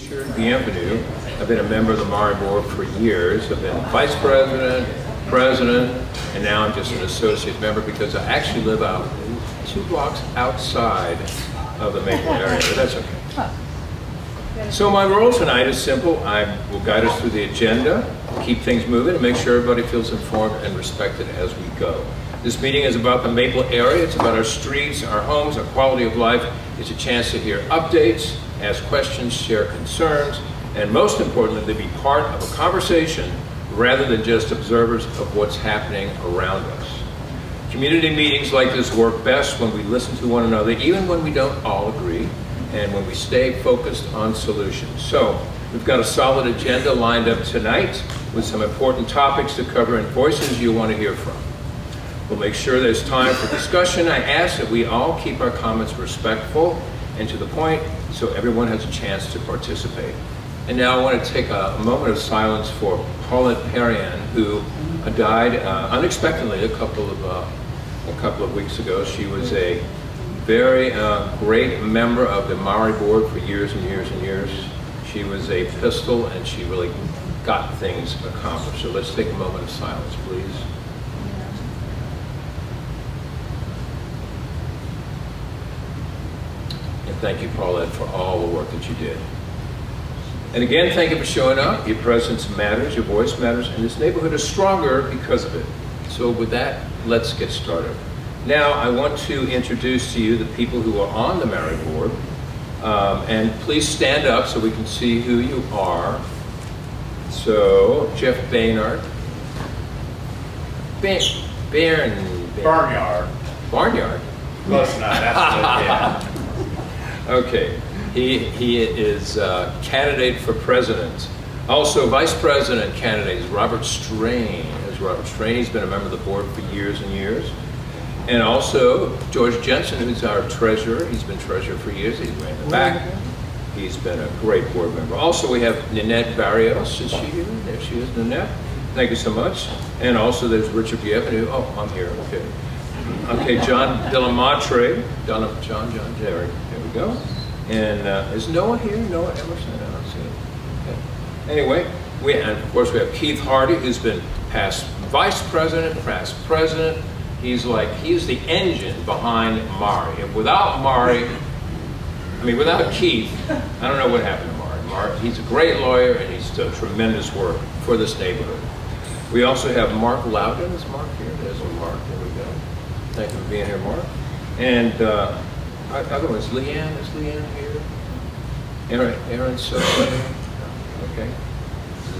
teacher. Bienvenue. I've been a member of the Maury board for years. I've been vice president, president, and now I'm just an associate member because I actually live out 2 blocks outside of the Maple area, but that's okay. So my role tonight is simple. I will guide us through the agenda, keep things moving, and make sure everybody feels informed and respected as we go. This meeting is about the Maple area. It's about our streets, our homes, our quality of life. It's a chance to hear updates, ask questions, share concerns, and most importantly, to be part of a conversation rather than just observers of what's happening around us. Community meetings like this work best when we listen to one another, even when we don't all agree, and when we stay focused on solutions. So we've got a solid agenda lined up tonight with some important topics to cover and voices you'll want to hear from. We'll make sure there's time for discussion. I ask that we all keep our comments respectful and to the point so everyone has a chance to participate. And now I want to take a moment of silence for Paulette Perrian, who died unexpectedly a couple of weeks ago. She was a very great member of the Maury board for years and years and years. She was a pistol and she really got things accomplished. So let's take a moment of silence, please. And thank you, Paulette, for all the work that you did. And again, thank you for showing up. Your presence matters, your voice matters, and this neighborhood is stronger because of it. So with that, let's get started. Now, I want to introduce to you the people who are on the Maury board. And please stand up so we can see who you are. So, Jeff Baynard. Barnyard. Barnyard? Close enough, that's good, yeah. Okay. He is candidate for president. Also, vice president candidate is Robert Strain. He's been a member of the board for years and years. And also, George Jensen, who's our treasurer. He's been treasurer for years. He's way in the back. He's been a great board member. Also, we have Nanette Barrios. Is she here? There she is, Nanette. Thank you so much. And also, there's Richard Bienvenue. Oh, I'm here. Okay. Okay, John Delamatre. John, there we go. And is Noah here? Noah Emerson? I don't see him. Okay. Anyway, and of course we have Keith Hardy, who's been past vice president, past president. He's the engine behind Maury. And without Keith, I don't know what happened to Maury. He's a great lawyer and he's done tremendous work for this neighborhood. We also have Mark Loudon. Is Mark here? There's Mark. There we go. Thank you for being here, Mark. And other ones, Leanne, is Leanne here? Aaron Sosa, okay.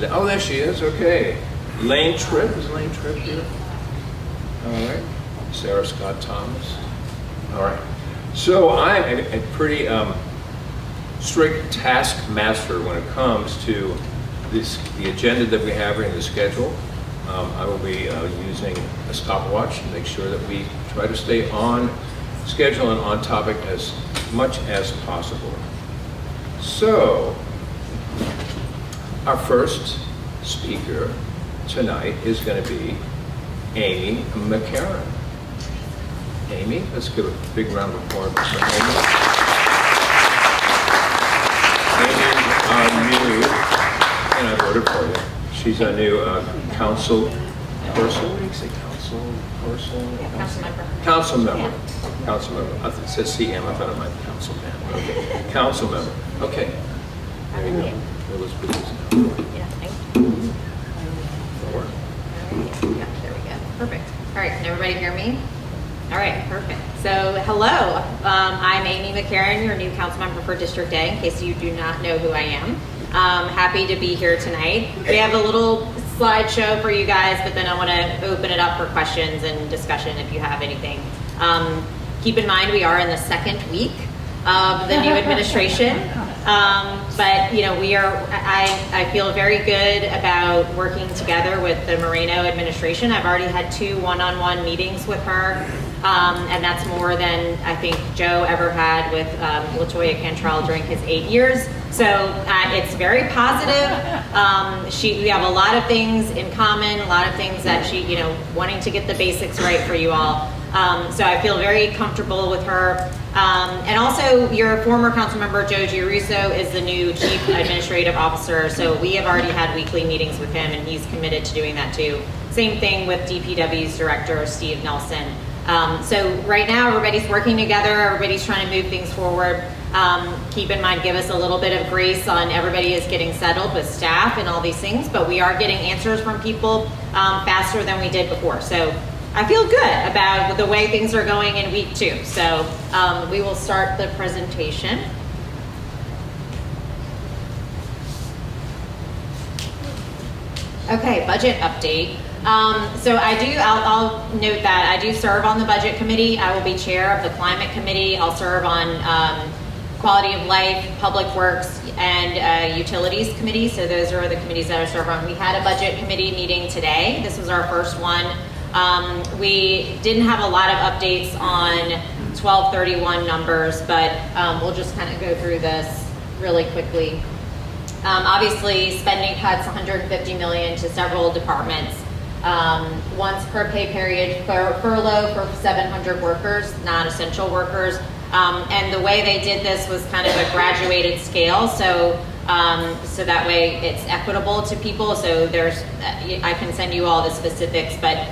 Oh, there she is, okay. Lane Tripp, is Lane Tripp here? All right. Sarah Scott Thomas. All right. So I'm a pretty strict taskmaster when it comes to the agenda that we have here in the schedule. I will be using a stopwatch to make sure that we try to stay on schedule and on topic as much as possible. So, our first speaker tonight is going to be Amy McCarron. Amy, let's give a big round of applause for Amy. Amy is our new, and I voted for you. She's our new council person. What do you say, council person? Council member. Council member. Yeah. Council member. I thought it said CM. I thought it might be council member. Okay. Council member. Okay. There you go. Well, let's put this down. Yeah, thank you. All right. Yeah, there we go. Perfect. All right, can everybody hear me? All right, perfect. So, hello. I'm Amy McCarron, your new council member for District A, in case you do not know who I am. Happy to be here tonight. We have a little slideshow for you guys, but then I want to open it up for questions and discussion if you have anything. Keep in mind we are in the second week of the new administration, but you know I feel very good about working together with the Moreno administration. I've already had 2 one-on-one meetings with her, and that's more than I think Joe ever had with LaToya Cantrell during his 8 years. So it's very positive. We have a lot of things in common, a lot of things that wanting to get the basics right for you all. So I feel very comfortable with her. And also your former council member, Joe Giarrusso, is the new chief administrative officer. So we have already had weekly meetings with him and he's committed to doing that too. Same thing with DPW's director, Steve Nelson. So right now everybody's working together, everybody's trying to move things forward. Keep in mind, give us a little bit of grace on everybody is getting settled with staff and all these things, but we are getting answers from people faster than we did before. So I feel good about the way things are going in week 2. So we will start the presentation. Okay, budget update. So I'll note that I do serve on the budget committee. I will be chair of the climate committee. I'll serve on quality of life, public works, and utilities committee. So those are the committees that I serve on. We had a budget committee meeting today. This was our first one. We didn't have a lot of updates on 1231 numbers, but we'll just kind of go through this really quickly. Obviously, spending cuts $150 million to several departments. Once per pay period furlough for 700 workers, non-essential workers. And the way they did this was kind of a graduated scale, so that way it's equitable to people. So I can send you all the specifics, but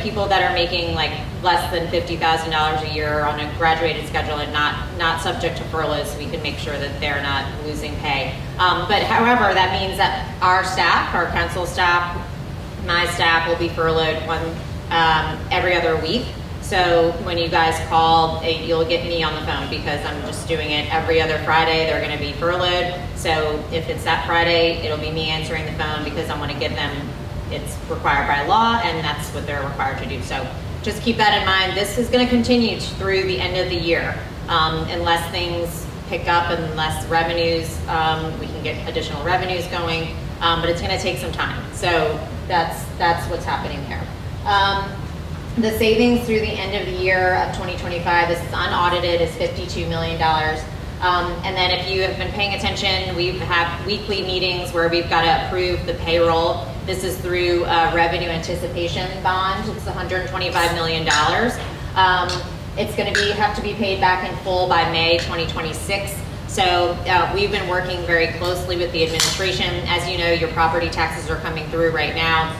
people that are making like less than $50,000 a year on a graduated schedule and not subject to furloughs, so we can make sure that they're not losing pay. But however, that means that our staff, our council staff, my staff will be furloughed every other week. So when you guys call, you'll get me on the phone because I'm just doing it every other Friday. They're going to be furloughed. So if it's that Friday, it'll be me answering the phone because I want to give them, it's required by law and that's what they're required to do. So just keep that in mind. This is going to continue through the end of the year unless things pick up and less revenues, we can get additional revenues going, but it's going to take some time. So that's what's happening here. The savings through the end of the year of 2025, this is unaudited, is $52 million. And then if you have been paying attention, we have weekly meetings where we've got to approve the payroll. This is through a revenue anticipation bond. It's $125 million. It's going to have to be paid back in full by May 2026. So we've been working very closely with the administration. As you know, your property taxes are coming through right now.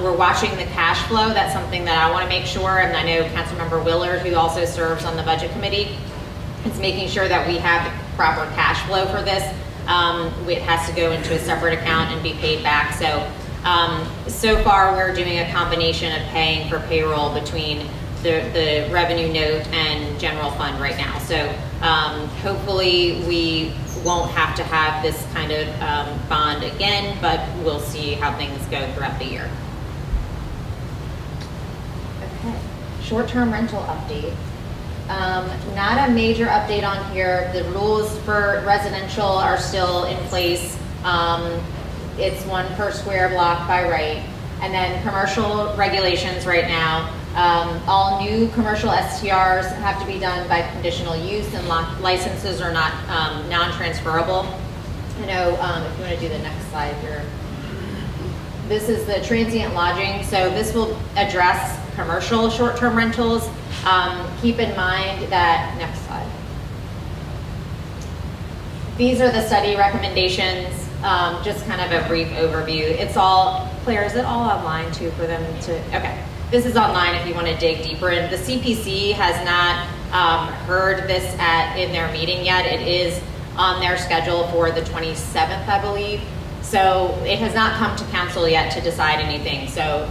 We're watching the cash flow. That's something that I want to make sure, and I know Councilmember Willard, who also serves on the budget committee, is making sure that we have the proper cash flow for this. It has to go into a separate account and be paid back. So far we're doing a combination of paying for payroll between the revenue note and general fund right now. So hopefully we won't have to have this kind of bond again, but we'll see how things go throughout the year. Okay, short-term rental update. Not a major update on here. The rules for residential are still in place. It's 1 per square block by right. And then commercial regulations right now. All new commercial STRs have to be done by conditional use, and licenses are not non-transferable. I know if you want to do the next slide here. This is the transient lodging. So this will address commercial short-term rentals. Keep in mind that, next slide. These are the study recommendations, just kind of a brief overview. It's all, Claire, is it all online too for them to, okay. This is online if you want to dig deeper in. The CPC has not heard this in their meeting yet. It is on their schedule for the 27th, I believe. So it has not come to council yet to decide anything. So,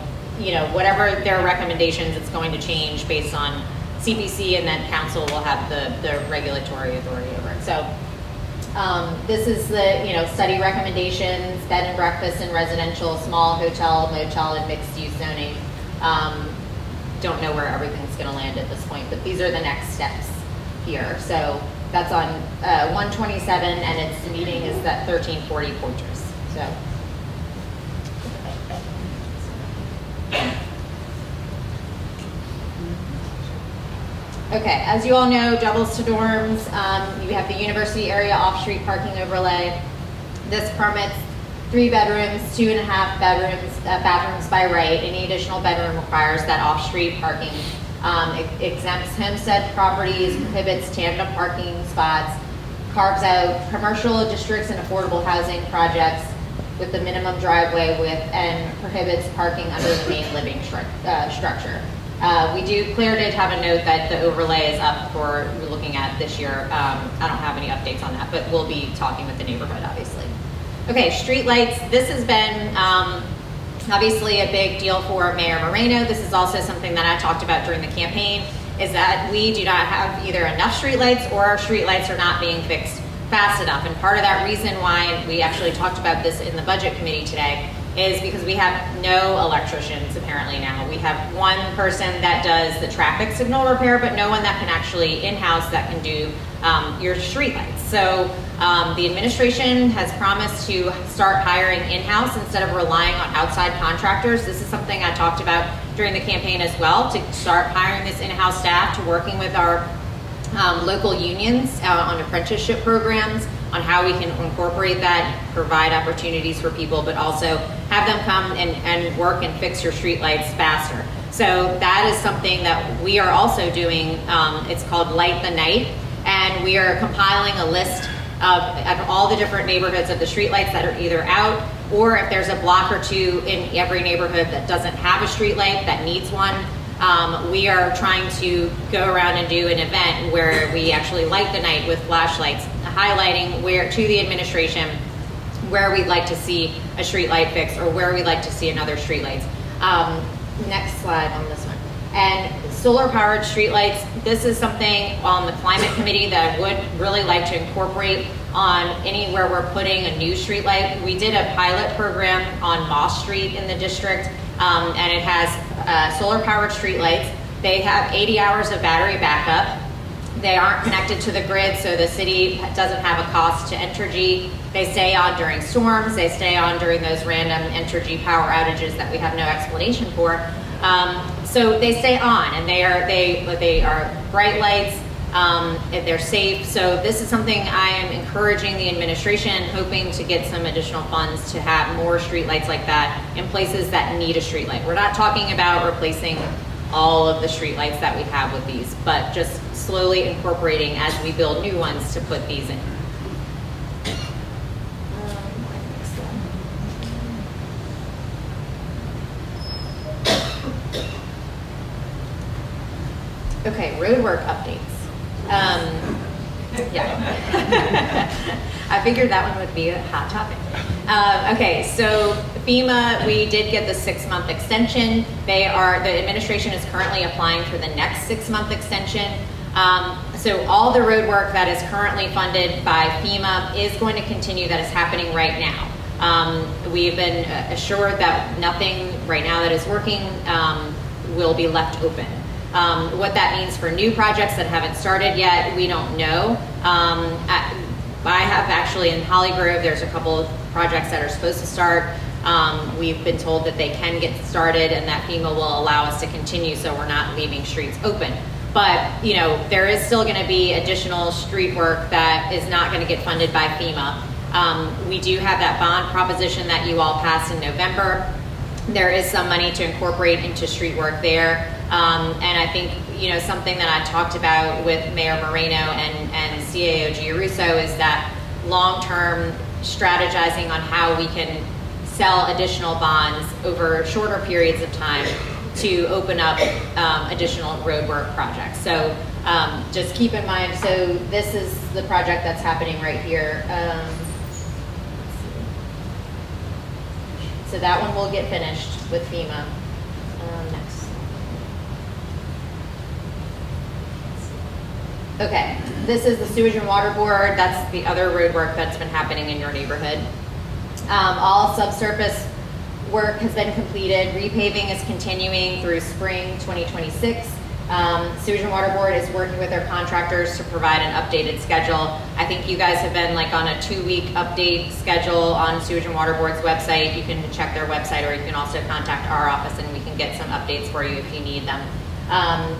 whatever their recommendations, it's going to change based on CPC, and then council will have the regulatory authority over it. So this is the study recommendations: bed and breakfast in residential, small hotel, motel, and mixed use zoning. Don't know where everything's going to land at this point, but these are the next steps here. So that's on 127, and its meeting is at 1340 Fortress. So. Okay, as you all know, doubles to dorms. You have the university area off-street parking overlay. This permits 3 bedrooms, 2.5 bedrooms by right. Any additional bedroom requires that off-street parking It exempts homestead properties, prohibits tandem parking spots, carves out commercial districts and affordable housing projects with the minimum driveway width, and prohibits parking under the main living structure. Claire did have a note that the overlay is up for looking at this year. I don't have any updates on that, but we'll be talking with the neighborhood, obviously. Okay, streetlights. This has been obviously a big deal for Mayor Moreno. This is also something that I talked about during the campaign, is that we do not have either enough streetlights or our streetlights are not being fixed fast enough. And part of that reason why we actually talked about this in the budget committee today is because we have no electricians apparently now. We have one person that does the traffic signal repair, but no one that can actually in-house that can do your streetlights. So the administration has promised to start hiring in-house instead of relying on outside contractors. This is something I talked about during the campaign as well, to start hiring this in-house staff, to working with our local unions on apprenticeship programs, on how we can incorporate that, provide opportunities for people, but also have them come and work and fix your streetlights faster. So that is something that we are also doing. It's called Light the Night, and we are compiling a list of all the different neighborhoods of the streetlights that are either out, or if there's a block or two in every neighborhood that doesn't have a streetlight that needs one. We are trying to go around and do an event where we actually light the night with flashlights, highlighting where to the administration where we'd like to see a street light fix or where we'd like to see another street lights. Next slide on this one. And solar powered streetlights, this is something on the climate committee that I would really like to incorporate on anywhere we're putting a new streetlight. We did a pilot program on Moss Street in the district, and it has solar powered streetlights. They have 80 hours of battery backup. They aren't connected to the grid, so the city doesn't have a cost to Entergy. They stay on during storms. They stay on during those random Entergy power outages that we have no explanation for. So they stay on, and they are bright lights. They're safe. So this is something I am encouraging the administration, hoping to get some additional funds to have more streetlights like that in places that need a streetlight. We're not talking about replacing all of the streetlights that we have with these, but just slowly incorporating as we build new ones to put these in. Okay, road work updates. Yeah. I figured that one would be a hot topic. Okay, so FEMA, we did get the 6-month extension. The administration is currently applying for the next 6-month extension. So all the road work that is currently funded by FEMA is going to continue, that is happening right now. We've been assured that nothing right now that is working will be left open. What that means for new projects that haven't started yet, we don't know. I have actually in Holly Grove, there's a couple of projects that are supposed to start. We've been told that they can get started and that FEMA will allow us to continue, so we're not leaving streets open. But, you know, there is still going to be additional street work that is not going to get funded by FEMA. We do have that bond proposition that you all passed in November. There is some money to incorporate into street work there. And I think, you know, something that I talked about with Mayor Moreno and CAO Giarrusso is that long-term strategizing on how we can sell additional bonds over shorter periods of time to open up additional road work projects. So just keep in mind, so this is the project that's happening right here. So that one will get finished with FEMA. Next. Okay, this is the Sewage and Water Board. That's the other road work that's been happening in your neighborhood. All subsurface work has been completed. Repaving is continuing through spring 2026. Sewage and Water Board is working with their contractors to provide an updated schedule. I think you guys have been like on a 2-week update schedule on Sewage and Water Board's website. You can check their website, or you can also contact our office and we can get some updates for you if you need them.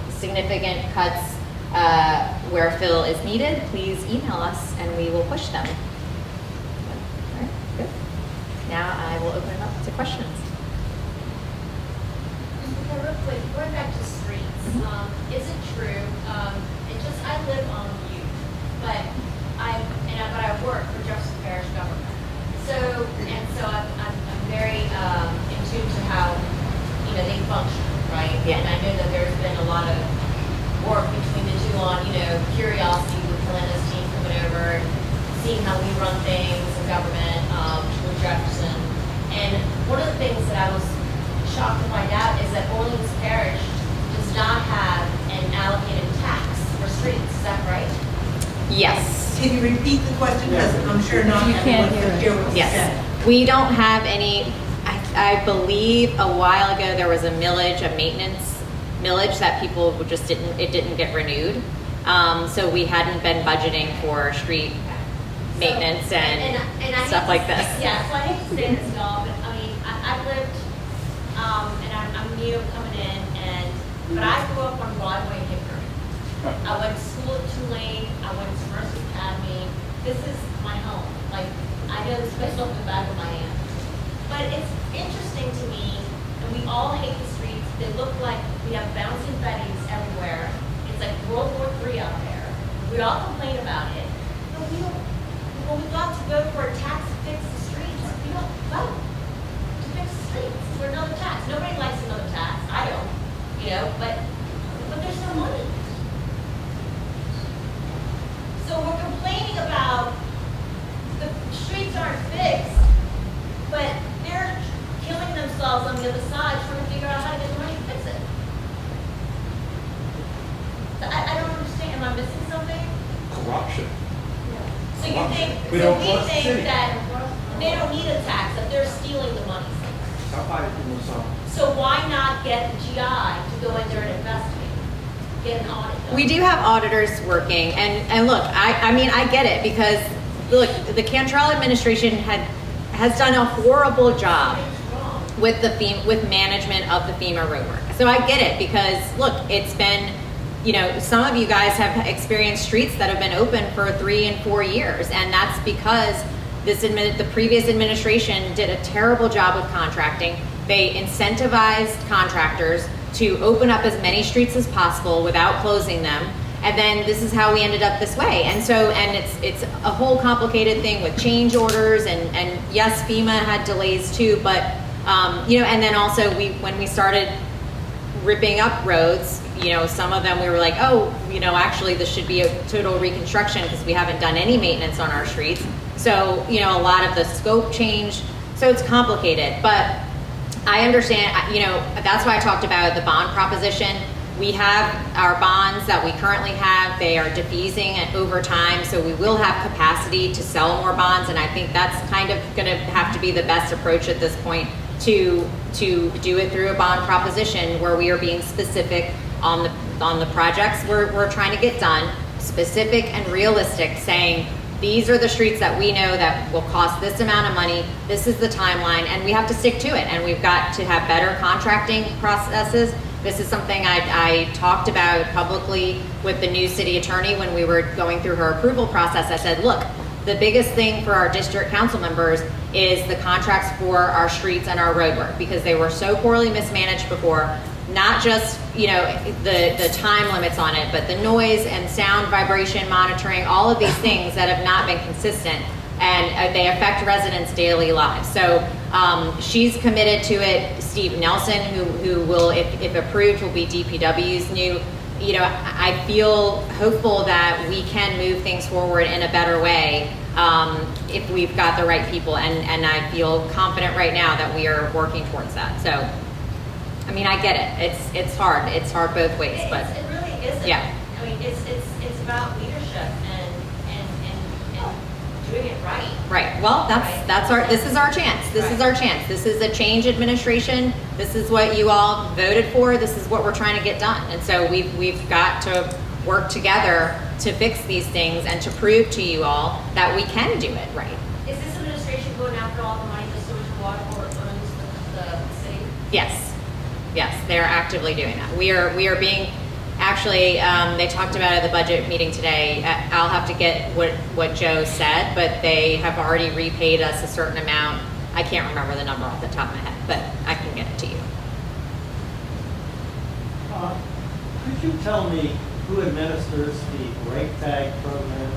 Significant cuts where fill is needed, please email us and we will push them. All right, good. Now I will open it up to questions. Yeah, real quick, going back to streets. isn't true. It just, I live on Butte, but I work for Jefferson Parish government. So I'm very in tune to how, they function, right? Yeah. And I know that there's been a lot of work between the two on, curiosity with Melinda's team coming over and seeing how we run things in government, with Jefferson. And one of the things that I was shocked to find out is that Orleans Parish does not have an allocated tax for streets. Is that right? Yes. Can you repeat the question, because I'm sure not everyone can hear what you Yes. said. We don't have any, I believe a while ago there was a millage, a maintenance millage that people just didn't get renewed. So we hadn't been budgeting for street maintenance and I stuff hate like to- this. Yeah, so I hate to say this, y'all, but I mean, I've lived, and I'm new coming in, but I grew up on Broadway in Hickory. I went to school at Tulane, I went to Mercy Academy. This is my home. Like, I know this place off the back of my hand. But it's interesting to me, and we all hate the streets. They look like we have bouncing betties everywhere. It's like World War III out there. We all complain about it. But we don't, when we got to go for a tax to fix the streets, we don't vote to fix the streets for another tax. Nobody likes another tax. I don't, but there's no money. So we're complaining about the streets aren't fixed, but they're killing themselves on the other side trying to figure out how to get the money to fix it. I don't understand. Am I missing something? Corruption. So you think, We so don't we trust the think city. that they don't need a tax, that they're stealing the money. Somebody doing something. So why not get the GI to go in there and investigate, get an audit done? We do have auditors working, and look, I mean, I get it, because, look, the Cantrell administration has done a horrible job Something's wrong. with management of the FEMA roadwork. So I get it, because, look, it's been, some of you guys have experienced streets that have been open for 3 and 4 years, and that's because the previous administration did a terrible job with contracting. They incentivized contractors to open up as many streets as possible without closing them. And then this is how we ended up this way. And it's a whole complicated thing with change orders, and yes, FEMA had delays too, but and then also when we started ripping up roads, some of them we were like, oh, actually this should be a total reconstruction because we haven't done any maintenance on our streets. So, a lot of the scope changed. So it's complicated, but I understand, that's why I talked about the bond proposition. We have our bonds that we currently have. They are defeasing over time, so we will have capacity to sell more bonds, and I think that's kind of going to have to be the best approach at this point, to do it through a bond proposition where we are being specific on the projects we're trying to get done, specific and realistic, saying these are the streets that we know that will cost this amount of money, this is the timeline, and we have to stick to it, and we've got to have better contracting processes. This is something I talked about publicly with the new city attorney when we were going through her approval process. I said, look, the biggest thing for our district council members is the contracts for our streets and our road work, because they were so poorly mismanaged before. Not just, the time limits on it, but the noise and sound vibration monitoring, all of these things that have not been consistent, and they affect residents' daily lives. So she's committed to it. Steve Nelson, who will, if approved, will be DPW's new. I feel hopeful that we can move things forward in a better way if we've got the right people, and I feel confident right now that we are working towards that. So, I mean, I get it. It's hard. It's hard both ways, but It really isn't. yeah. I mean, it's about leadership and doing it right. Right. Well, this is our chance. This is our chance. This is a change administration. This is what you all voted for. This is what we're trying to get done. And so we've got to work together to fix these things and to prove to you all that we can do it right. Is this administration going after all the money the sewage and water board owns the city? Yes. Yes, they're actively doing that. We are being, actually, they talked about it at the budget meeting today. I'll have to get what Joe said, but they have already repaid us a certain amount. I can't remember the number off the top of my head, but I can get it to you. Could you tell me who administers the brake tag program?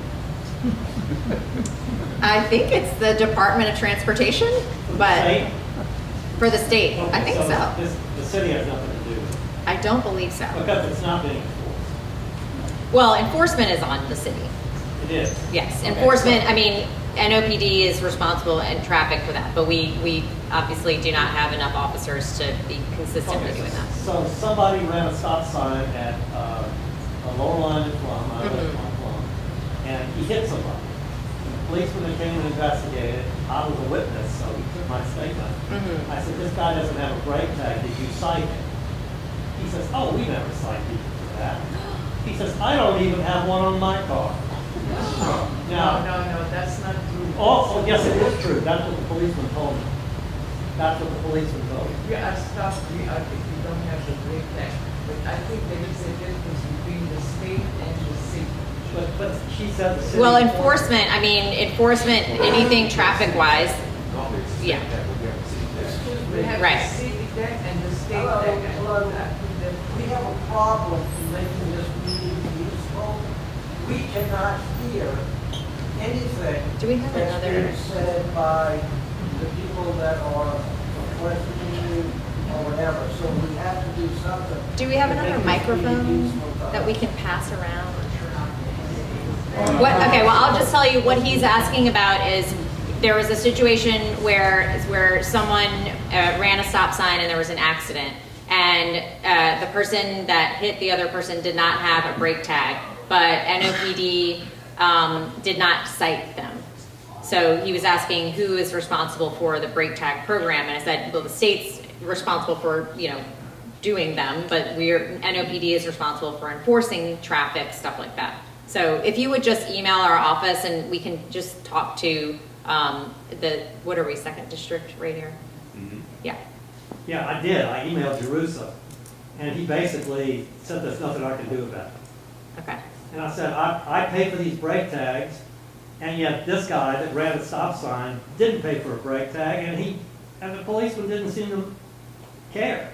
I think it's the Department of Transportation, but State? for the state, I Okay, think so. The city has nothing to do with it, I don't believe so. because it's not being enforced. Well, enforcement is on the city. It is. Yes, Okay, enforcement, so- I mean, NOPD is responsible in traffic for that, but we obviously do not have enough officers to be consistently Okay, doing that. So somebody ran a stop sign at a lower line in Plum, I live Mhm. on Plum, and he hit somebody. And the policeman that came and investigated, I was a witness, so he took my statement. Mhm. I said, this guy doesn't have a brake tag, did you cite him? He says, oh, we never cite people for that. He says, I don't even have one on my car. Now, No, that's not true. oh, yes, it is true, that's what the policeman told me. That's what the policeman told me. We are stopped, we don't have the brake tag, but I think there is a difference between the state and the city. But she said the city. Well, enforcement, I mean, enforcement, anything traffic-wise, yeah. We have Right. the city tag and the state Hello, tag. hello. We have a problem in making this meeting useful. We cannot hear anything Do we have that's another- being said by the people that are questioning you or whatever, so we have to do something. Do we have to another make this meeting microphone useful to that we us. can pass around? What, okay, well, I'll just tell you what he's asking about is there was a situation where someone ran a stop sign and there was an accident. And the person that hit the other person did not have a brake tag, but NOPD did not cite them. So he was asking who is responsible for the brake tag program, and I said, well, the state's responsible for, doing them, but NOPD is responsible for enforcing traffic, stuff like that. So if you would just email our office and we can just talk to what are we, second district right here? Yeah. Yeah, I did. I emailed Jerusalem, and he basically said there's nothing I can do about it. Okay. And I said, I pay for these brake tags, and yet this guy that ran a stop sign didn't pay for a brake tag, and the policeman didn't seem to care.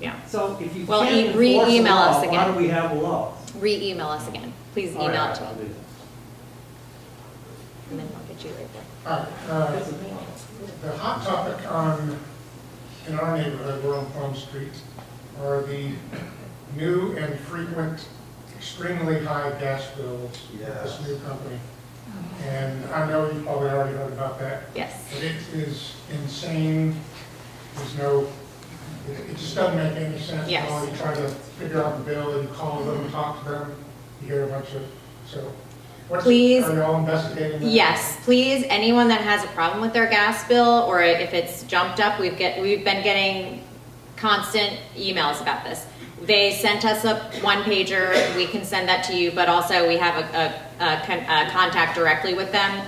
Yeah. So if you Well, can't enforce the re-email us law, why again. do we have laws? Re-email us again. Please All email right, it to I'll me, do that. and then I'll get you right there. The hot topic in our neighborhood, we're on Plum Street, are the new and frequent, extremely high gas bills with this new company. And I know you probably already heard about that. Yes. But it is insane. It just doesn't make any sense. Yes. You try to figure out the bill, and you call them, talk to them, you hear a bunch of, Please. Are you all investigating that? Yes, please, anyone that has a problem with their gas bill, or if it's jumped up, we've been getting constant emails about this. They sent us a one-pager, we can send that to you, but also we have a contact directly with them.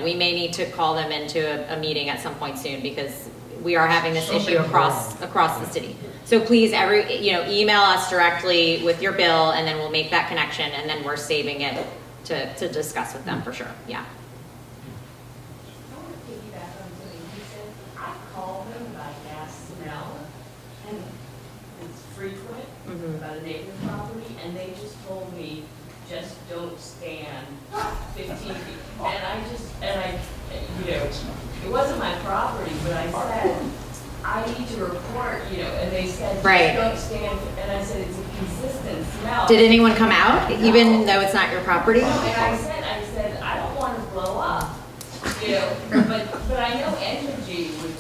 We may need to call them into a meeting at some point soon, because we are having this issue Something's across the city. So please, email us directly with your bill, and then we'll make that connection, and then we're saving it to discuss with them for sure. Yeah. I want to piggyback on something you said. I called them about gas smell, and it's frequent about a neighbor's property, and they just told me, just don't stand 15 feet. It wasn't my property, but I said, I need to report, and they said, Right. just don't stand, and I said, it's a consistent smell. Did anyone come out, even though it's not your property? And I said, I don't want to blow up, but I know Entergy would.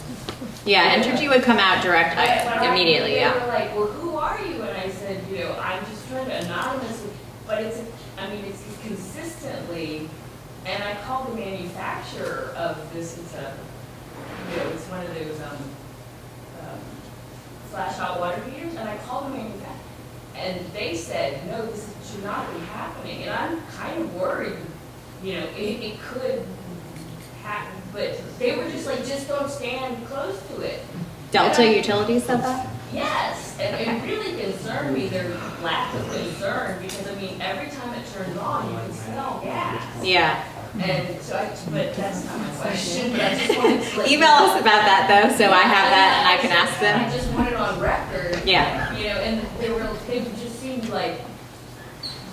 Yeah, Entergy would come out direct immediately. They Yeah. were like, well, who are you? And I said, I'm just trying to anonymously, but it's consistently, and I called the manufacturer of this. It's it's one of those flash hot water heaters, and I called the manufacturer, and they said, no, this should not be happening. And I'm kind of worried, it could happen, but they were just like, just don't stand close to it. Delta And Utilities said that? Yes, and Okay. it really concerned me, their lack of concern, because every time it turns on, you can smell gas. Yeah. And so but that's not my question, but I just wanted to. Email us about that though, so I have that and I can ask I them. just want it on record. Yeah. know, and they just seemed like,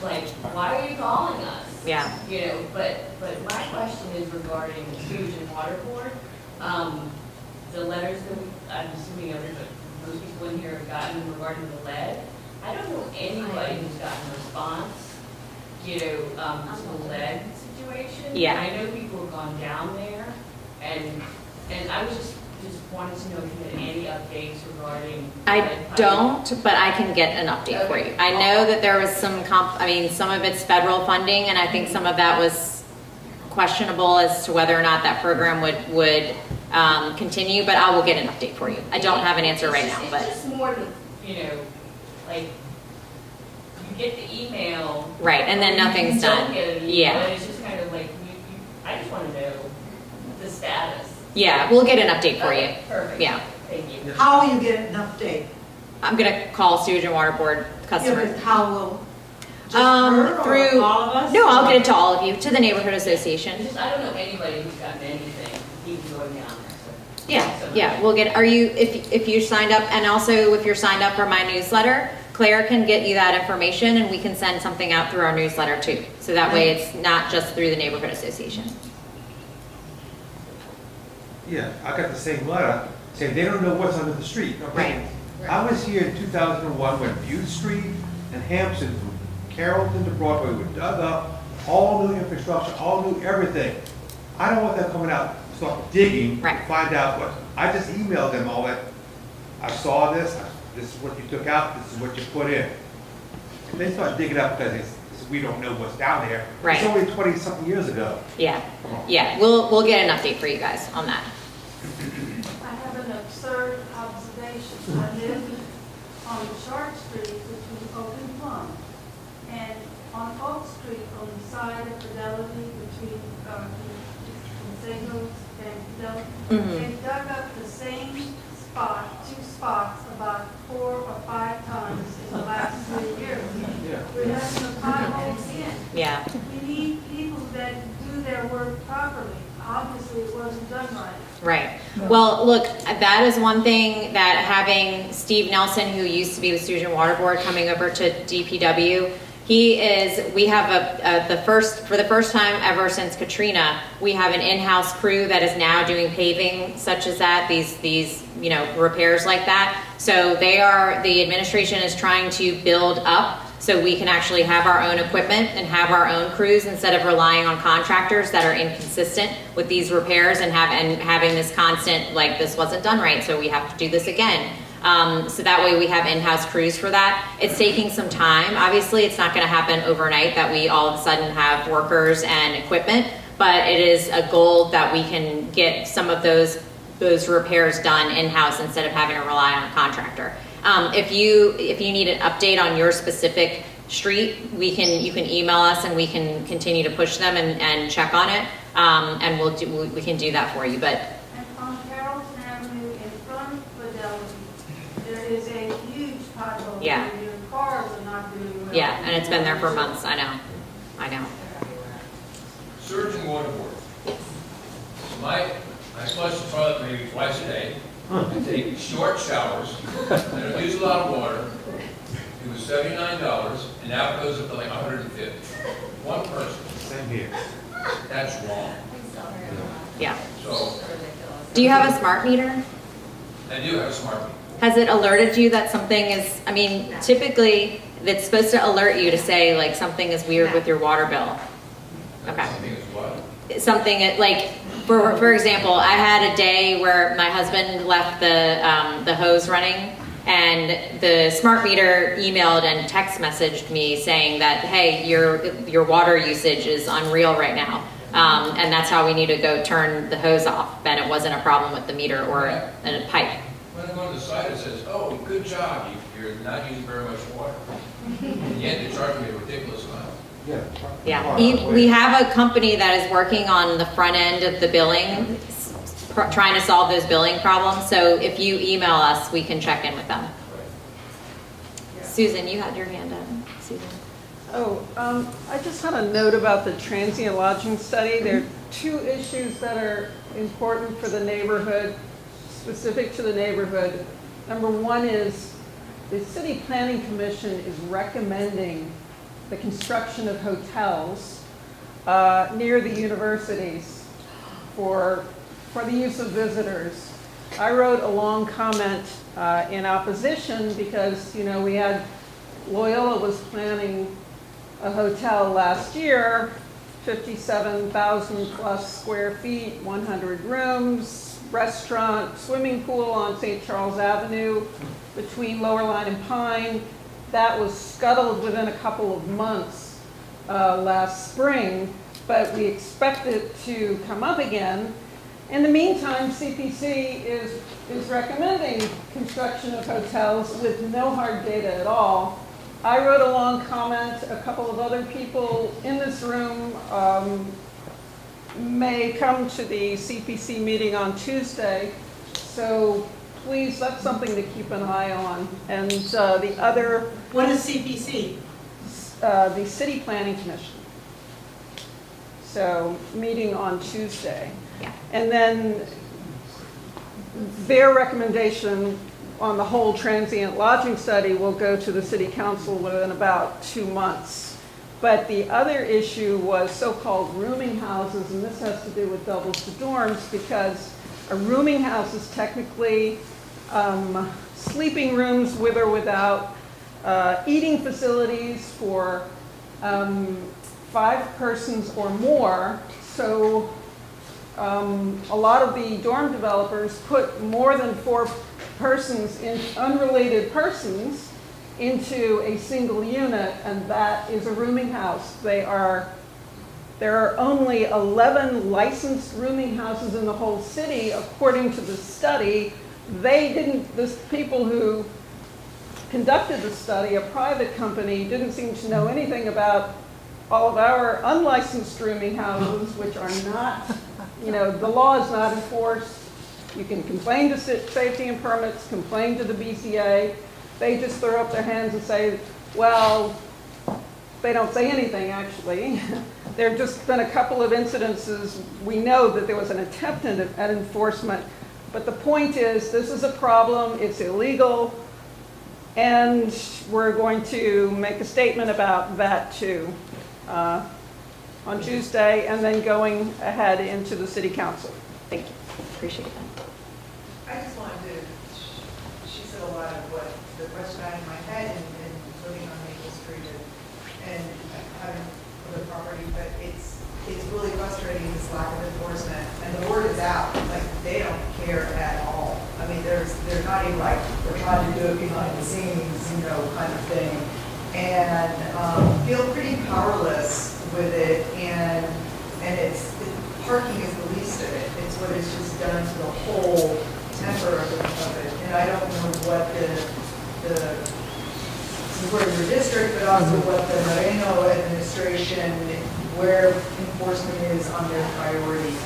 why are you calling us? Yeah. You know, but my question is regarding the sewage and water board. The letters that I'm assuming most people in here have gotten regarding the lead. I don't know anybody who's gotten a response, you know, to the lead situation. Yeah. I know people have gone down there, and I was just wanted to know if you had any updates regarding. I lead pipe. don't, but I can get an update for you. I know that there was some some of it's federal funding, and I think some of that was questionable as to whether or not that program would continue, but I will get an update for you. I don't have an answer right now, but. It's just more to, you know, like, you get the email. Right, and then nothing's you don't done. get an email, Yeah. and it's just kind of like, I just want to know the status. Yeah, we'll get an update for you. Okay, perfect. Yeah. Thank you. How will you get an update? I'm gonna call sewage and water board Yeah, customers. but how will? Just her or Through, all of us? no, I'll get it to all of you, to the neighborhood association. It's just, I don't know anybody who's gotten anything, even going down there, so. Yeah, we'll get, are you, if you signed up, and also if you're signed up for my newsletter, Claire can get you that information and we can send something out through our newsletter too. So that way it's not just through the neighborhood association. Yeah, I got the same letter saying they don't know what's under the street. Okay. Right. I was here in 2001 when Butte Street and Hampton from Carrollton to Broadway were dug up, all new infrastructure, all new everything. I don't want them coming out, start digging, Right. to find out what, I just emailed them all that, I saw this is what you took out, this is what you put in. If they start digging up because we don't know what's down there, Right. it's only 20-something years ago. Yeah, yeah, we'll get an update for you guys on that. I have an absurd observation. I live on Sharp Street, which is open plumb. And on Oak Street, on the side of Fidelity, between Signals and Fidelity, Mhm. they dug up the same spot, 2 spots, about 4 or 5 times in the last 3 years. Yeah. We're having the potholes again. Yeah, We need people that do their work properly. Obviously, it wasn't done right. right. Well, look, that is one thing that having Steve Nelson, who used to be with Sewage and Water Board, coming over to DPW, we have for the first time ever since Katrina, we have an in-house crew that is now doing paving such as that, these repairs like that. So the administration is trying to build up so we can actually have our own equipment and have our own crews instead of relying on contractors that are inconsistent with these repairs and having this constant, like, this wasn't done right, so we have to do this again. So that way we have in-house crews for that. It's taking some time. Obviously, it's not going to happen overnight that we all of a sudden have workers and equipment, but it is a goal that we can get some of those repairs done in-house instead of having to rely on a contractor. If you need an update on your specific street, you can email us and we can continue to push them and check on it, and we can do that for you. But And on Carrollton Avenue in front of Fidelity, there is a huge pothole. Yeah. where your cars are not doing well. yeah, and it's been there for months. I know. Sewage and water board. I flush the toilet maybe twice a day. I take short showers. I don't use a lot of water. It was $79, and now it goes up to like $150. One person. Same here. That's wrong. Yeah. So Do you have a smart meter? I do have a smart meter. Has it alerted you that something is, typically it's supposed to alert you to say like something is weird with your water bill. Okay. Something is what? Something like, for example, I had a day where my husband left the hose running, and the smart meter emailed and text messaged me saying that, hey, your water usage is unreal right now, and that's how we need to go turn the hose off. And it wasn't a problem with the meter or a pipe. When I go to the site, it says, oh, good job, you're not using very much water. And yet they're charging me a ridiculous amount. Yeah, we have a company that is working on the front end of the billing, trying to solve those billing problems. So if you email us, we can check in with them. Susan, you had your hand up. Susan. I just had a note about the transient lodging study. There are 2 issues that are important for the neighborhood, specific to the neighborhood. Number 1 is the City Planning Commission is recommending the construction of hotels near the universities for the use of visitors. I wrote a long comment in opposition because, you know, we had, Loyola was planning a hotel last year, 57,000 plus square feet, 100 rooms, restaurant, swimming pool on St. Charles Avenue between Lower Line and Pine. That was scuttled within a couple of months last spring, but we expect it to come up again. In the meantime, CPC is recommending construction of hotels with no hard data at all. I wrote a long comment. A couple of other people in this room may come to the CPC meeting on Tuesday. So please, that's something to keep an eye on. And the other... What is CPC? The City Planning Commission. So meeting on Tuesday. Yeah. And then their recommendation on the whole transient lodging study will go to the City Council within about 2 months. But the other issue was so-called rooming houses, and this has to do with doubles to dorms, because a rooming house is technically sleeping rooms with or without eating facilities for 5 persons or more. So a lot of the dorm developers put more than 4 persons, in unrelated persons, into a single unit, and that is a rooming house. There are only 11 licensed rooming houses in the whole city, according to the study. The people who conducted the study, a private company, didn't seem to know anything about all of our unlicensed rooming houses, which are not, you know, the law is not enforced. You can complain to safety and permits, complain to the BCA. They just throw up their hands and say, well, they don't say anything, actually. There have just been a couple of incidences. We know that there was an attempt at enforcement. But the point is, this is a problem. It's illegal. And we're going to make a statement about that, too, on Tuesday, and then going ahead into the City Council. Thank you. Appreciate that. I just wanted to, she said a lot of what the question I had in my head and living on Maple Street and having other property, but it's really frustrating, this lack of enforcement. And the word is out, like they don't care at all. I mean, they're not even like, we're trying to do it behind the scenes, you know, kind of thing. And feel pretty powerless with it, and parking is the least of it. It's what it's just done to the whole temper of it. And I don't know what where your district, but also what the Moreno administration, where enforcement is on their priority.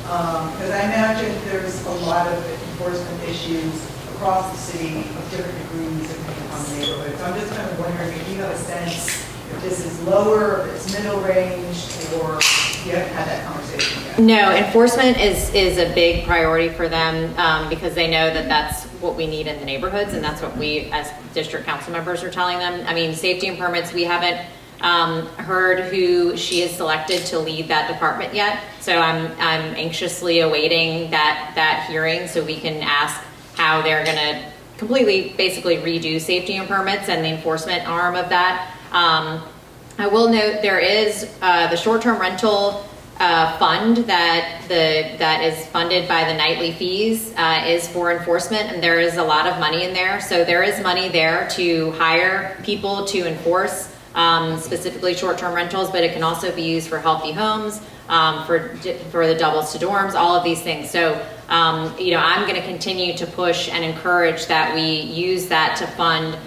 Because I imagine there's a lot of enforcement issues across the city of different degrees depending on the neighborhood. So I'm just kind of wondering if you have a sense if this is lower, if it's middle range, or you haven't had that conversation yet. No, enforcement is a big priority for them because they know that that's what we need in the neighborhoods, and that's what we as district council members are telling them. I mean, safety and permits, we haven't heard who she has selected to lead that department yet. So I'm anxiously awaiting that hearing so we can ask how they're going to completely basically redo safety and permits and the enforcement arm of that. I will note there is the short-term rental fund that is funded by the nightly fees is for enforcement, and there is a lot of money in there. So there is money there to hire people to enforce specifically short-term rentals, but it can also be used for healthy homes, for the doubles to dorms, all of these things. So you know, I'm going to continue to push and encourage that we use that to fund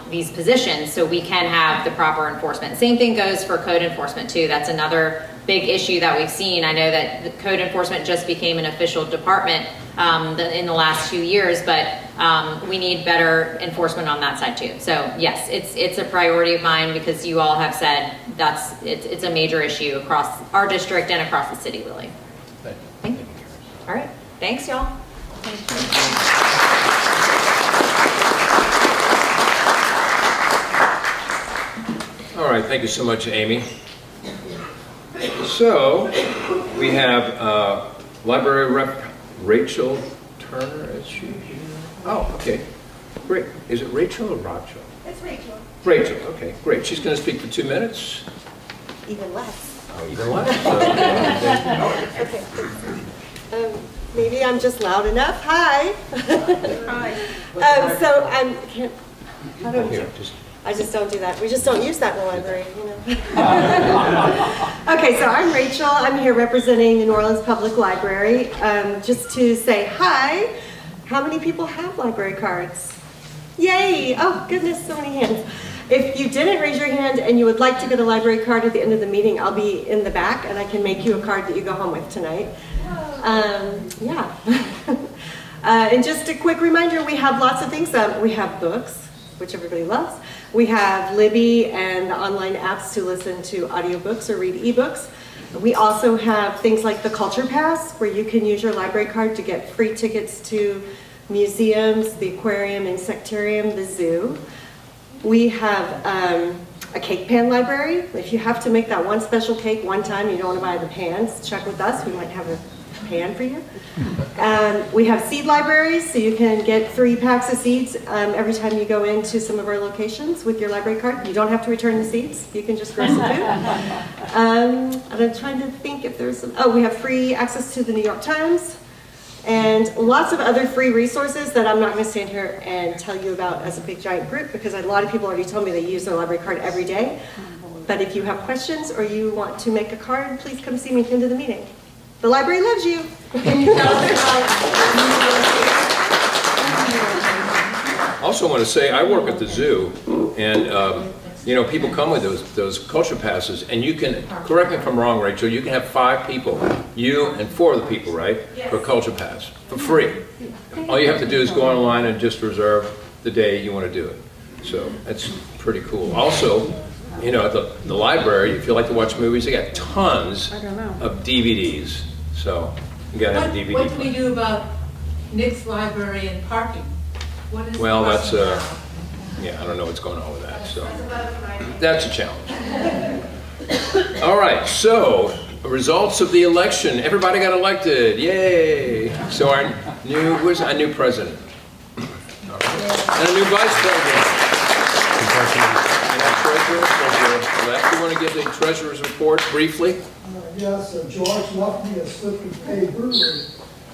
these positions so we can have the proper enforcement. Same thing goes for code enforcement too. That's another big issue that we've seen. I know that the code enforcement just became an official department in the last 2 years, but we need better enforcement on that side too. So yes, it's a priority of mine because you all have said it's a major issue across our district and across the city, really. Thank you. All right, thanks y'all. Thank you. right, thank you so much, Amy. So, we have Library Rep Rachel Turner, is she here? Oh, okay, great. Is it Rachel or Rachel? It's Rachel. Rachel, okay, great. She's going to speak for 2 minutes. Even less. Oh, even less. Okay. Maybe I'm just loud enough. Hi. Hi. So I'm can't. How do Oh, here, I just don't do that. We just don't use that in the library, you know. Okay, so I'm Rachel. I'm here representing the New Orleans Public Library. Just to say hi. How many people have library cards? Yay! Oh goodness, so many hands. If you didn't raise your hand and you would like to get a library card at the end of the meeting, I'll be in the back and I can make you a card that you go home with tonight. Yeah. And just a quick reminder, we have lots of things. We have books, which everybody loves. We have Libby and online apps to listen to audiobooks or read ebooks. We also have things like the Culture Pass, where you can use your library card to get free tickets to museums, the aquarium, insectarium, the zoo. We have a cake pan library. If you have to make that one special cake one time, you don't want to buy the pans, check with us. We might have a pan for you. We have seed libraries, so you can get 3 packs of seeds every time you go into some of our locations with your library card. You don't have to return the seeds. You can just grow some food. And I'm trying to think if there's some, we have free access to the New York Times and lots of other free resources that I'm not going to stand here and tell you about as a big giant group because a lot of people already told me they use their library card every day. But if you have questions or you want to make a card, please come see me at the end of the meeting. The library loves you. Also want to say, I work at the zoo, and people come with those culture passes, and you can, correct me if I'm wrong, Rachel, you can have 5 people, you and 4 of the people, right? Yes. For a culture pass, for free. All you have to do is go online and just reserve the day you want to do it. So that's pretty cool. Also, at the library, if you like to watch movies, they got tons of DVDs. So you gotta have a DVD. What do we do about Nick's library and parking? What is Well, the that's question I don't know what's going on with that. So that's a challenge. All right. So results of the election. Everybody got elected. Yay! So our new president and a new vice president. And our treasurer. You want to give the treasurer's report briefly? Yes, George left me a slip and pay brewery.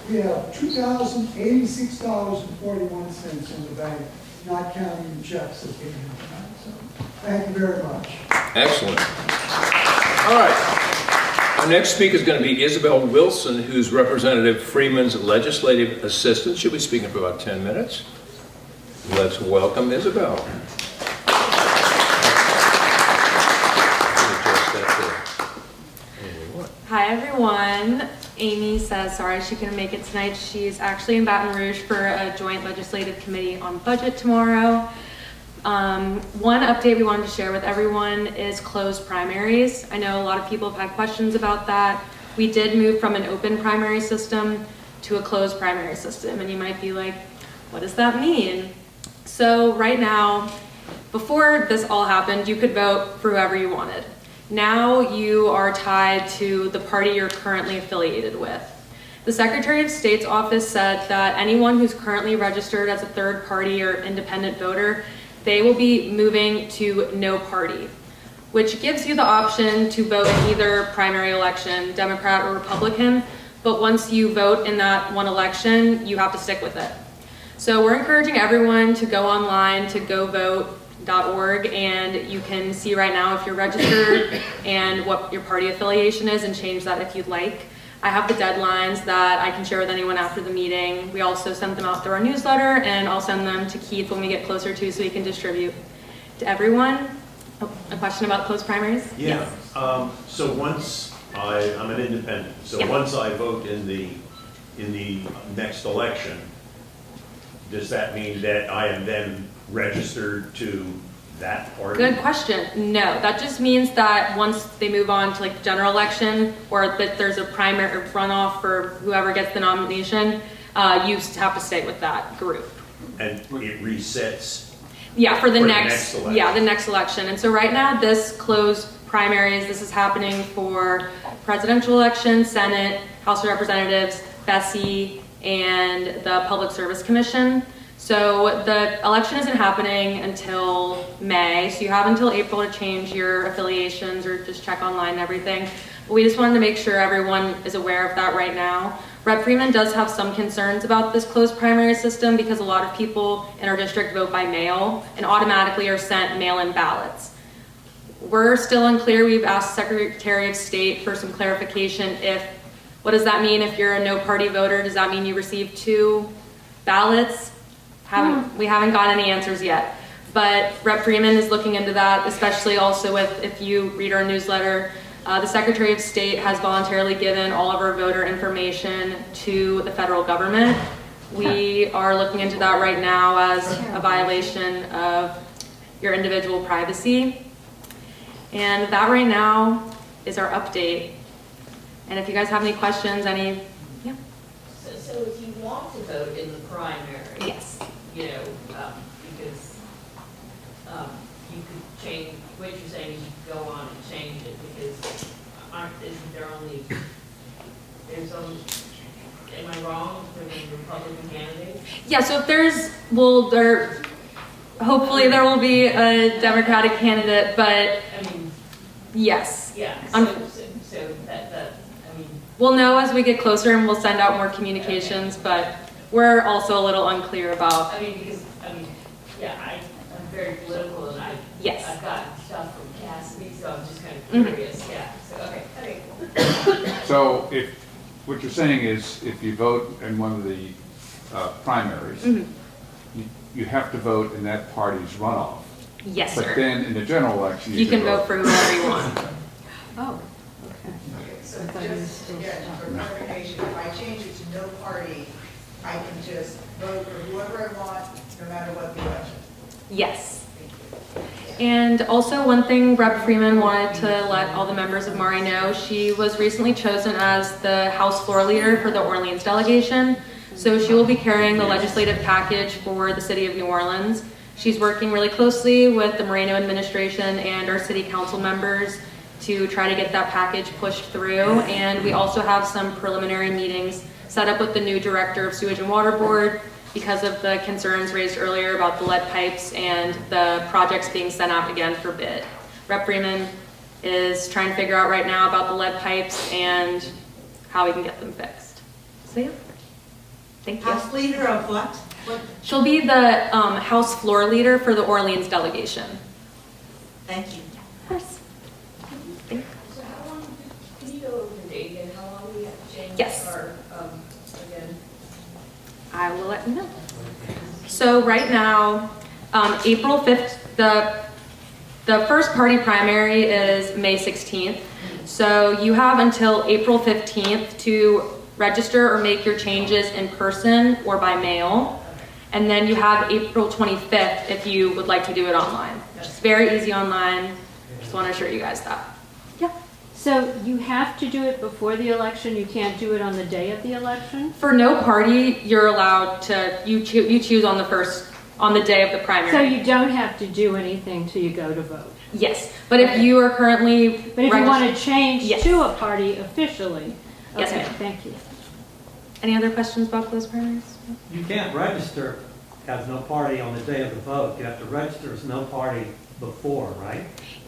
We have $2,086.41 in the bank, not counting the checks that came in tonight. So, thank you very much. Excellent. All right. Our next speaker is going to be Isabel Wilson, who's Representative Freeman's legislative assistant. She'll be speaking for about 10 minutes. Let's welcome Isabel. Hi everyone. Amy says sorry she couldn't make it tonight. She's actually in Baton Rouge for a joint legislative committee on budget tomorrow. One update we wanted to share with everyone is closed primaries. I know a lot of people have had questions about that. We did move from an open primary system to a closed primary system, and you might be like, what does that mean? So right now, before this all happened, you could vote for whoever you wanted. Now you are tied to the party you're currently affiliated with. The Secretary of State's office said that anyone who's currently registered as a third party or independent voter, they will be moving to no party, which gives you the option to vote in either primary election, Democrat or Republican, but once you vote in that one election, you have to stick with it. So we're encouraging everyone to go online to govote.org, and you can see right now if you're registered and what your party affiliation is and change that if you'd like. I have the deadlines that I can share with anyone after the meeting. We also send them out through our newsletter, and I'll send them to Keith when we get closer to so he can distribute to everyone. Oh, a question about closed primaries? Yeah. Yes. So once I'm an independent, so Yeah. once I vote in the next election, does that mean that I am then registered to that party? Good question. No, that just means that once they move on to like the general election, or that there's a primary or runoff for whoever gets the nomination, you have to stay with that group. And it resets. Yeah, for the For the next, next election. yeah, the next election. And so right now, this closed primaries, this is happening for presidential election, Senate, House of Representatives, Bessie, and the Public Service Commission. So the election isn't happening until May, so you have until April to change your affiliations or just check online and everything. But we just wanted to make sure everyone is aware of that right now. Rep. Freeman does have some concerns about this closed primary system because a lot of people in our district vote by mail and automatically are sent mail-in ballots. We're still unclear. We've asked Secretary of State for some clarification. What does that mean if you're a no-party voter? Does that mean you receive 2 ballots? We haven't got any answers yet. But Rep. Freeman is looking into that, especially also if you read our newsletter. The Secretary of State has voluntarily given all of our voter information to the federal government. We are looking into that right now as a violation of your individual privacy. And that right now is our update. And if you guys have any questions, yeah. So if you want to vote in the primary, Yes. you know, because you could change, what you're saying is you could go on and change it, because isn't there only, am I wrong, for the Republican candidates? Yeah, so if hopefully there will be a Democratic candidate, but I mean, yes. yeah, Um, so that, I mean. We'll know as we get closer and we'll send out more communications, but we're also a little unclear about. I mean, because, yeah, I'm very political and Yes. I've gotten stuff from Cassidy, so I'm just kind of Mhm. curious, yeah, so, okay, cool. So what you're saying is if you vote in one of the primaries, Mhm. you have to vote in that party's runoff. Yes, But sir. then in the general election, You can vote for whoever you want. Oh, So just, again, for clarification, if I change it to no party, I can just vote for whoever I want, no matter what the election. Yes. And also one thing Rep. Freeman wanted to let all the members of Mari know, she was recently chosen as the House floor leader for the Orleans delegation. So she will be carrying the legislative package for the city of New Orleans. She's working really closely with the Moreno administration and our city council members to try to get that package pushed through. And we also have some preliminary meetings set up with the new director of Sewage and Water Board because of the concerns raised earlier about the lead pipes and the projects being sent out again for bid. Rep. Freeman is trying to figure out right now about the lead pipes and how we can get them fixed. So yeah, thank you. House leader of what? She'll be the House floor leader for the Orleans delegation. Thank you. Of course. So how long, can you go over the date again, how long do we have to change? Yes. Our, again? I will let you know. So right now, April 5th, the first party primary is May 16th. So you have until April 15th to register or make your changes in person or by mail. And then you have April 25th if you would like to do it online. It's very easy online. Just want to assure you guys that. Yeah. So you have to do it before the election, you can't do it on the day of the election? For no party, you're allowed to, you choose on the day of the primary. So you don't have to do anything till you go to vote? Yes, but if you are currently But if you want to change Yes. to a party officially? Yes, okay, ma'am. thank you. Any other questions about those primaries? You can't register as no party on the day of the vote. You have to register as no party before, right?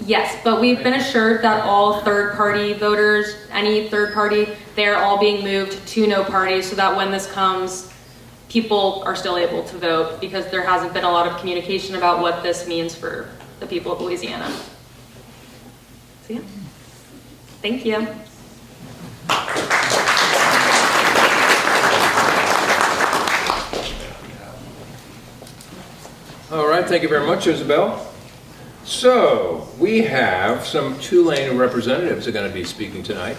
Yes, but we've been assured that all third-party voters, any third party, they're all being moved to no party so that when this comes, people are still able to vote because there hasn't been a lot of communication about what this means for the people of Louisiana. So yeah, thank you. All right, thank you very much, Isabel. So, we have some Tulane representatives are going to be speaking tonight.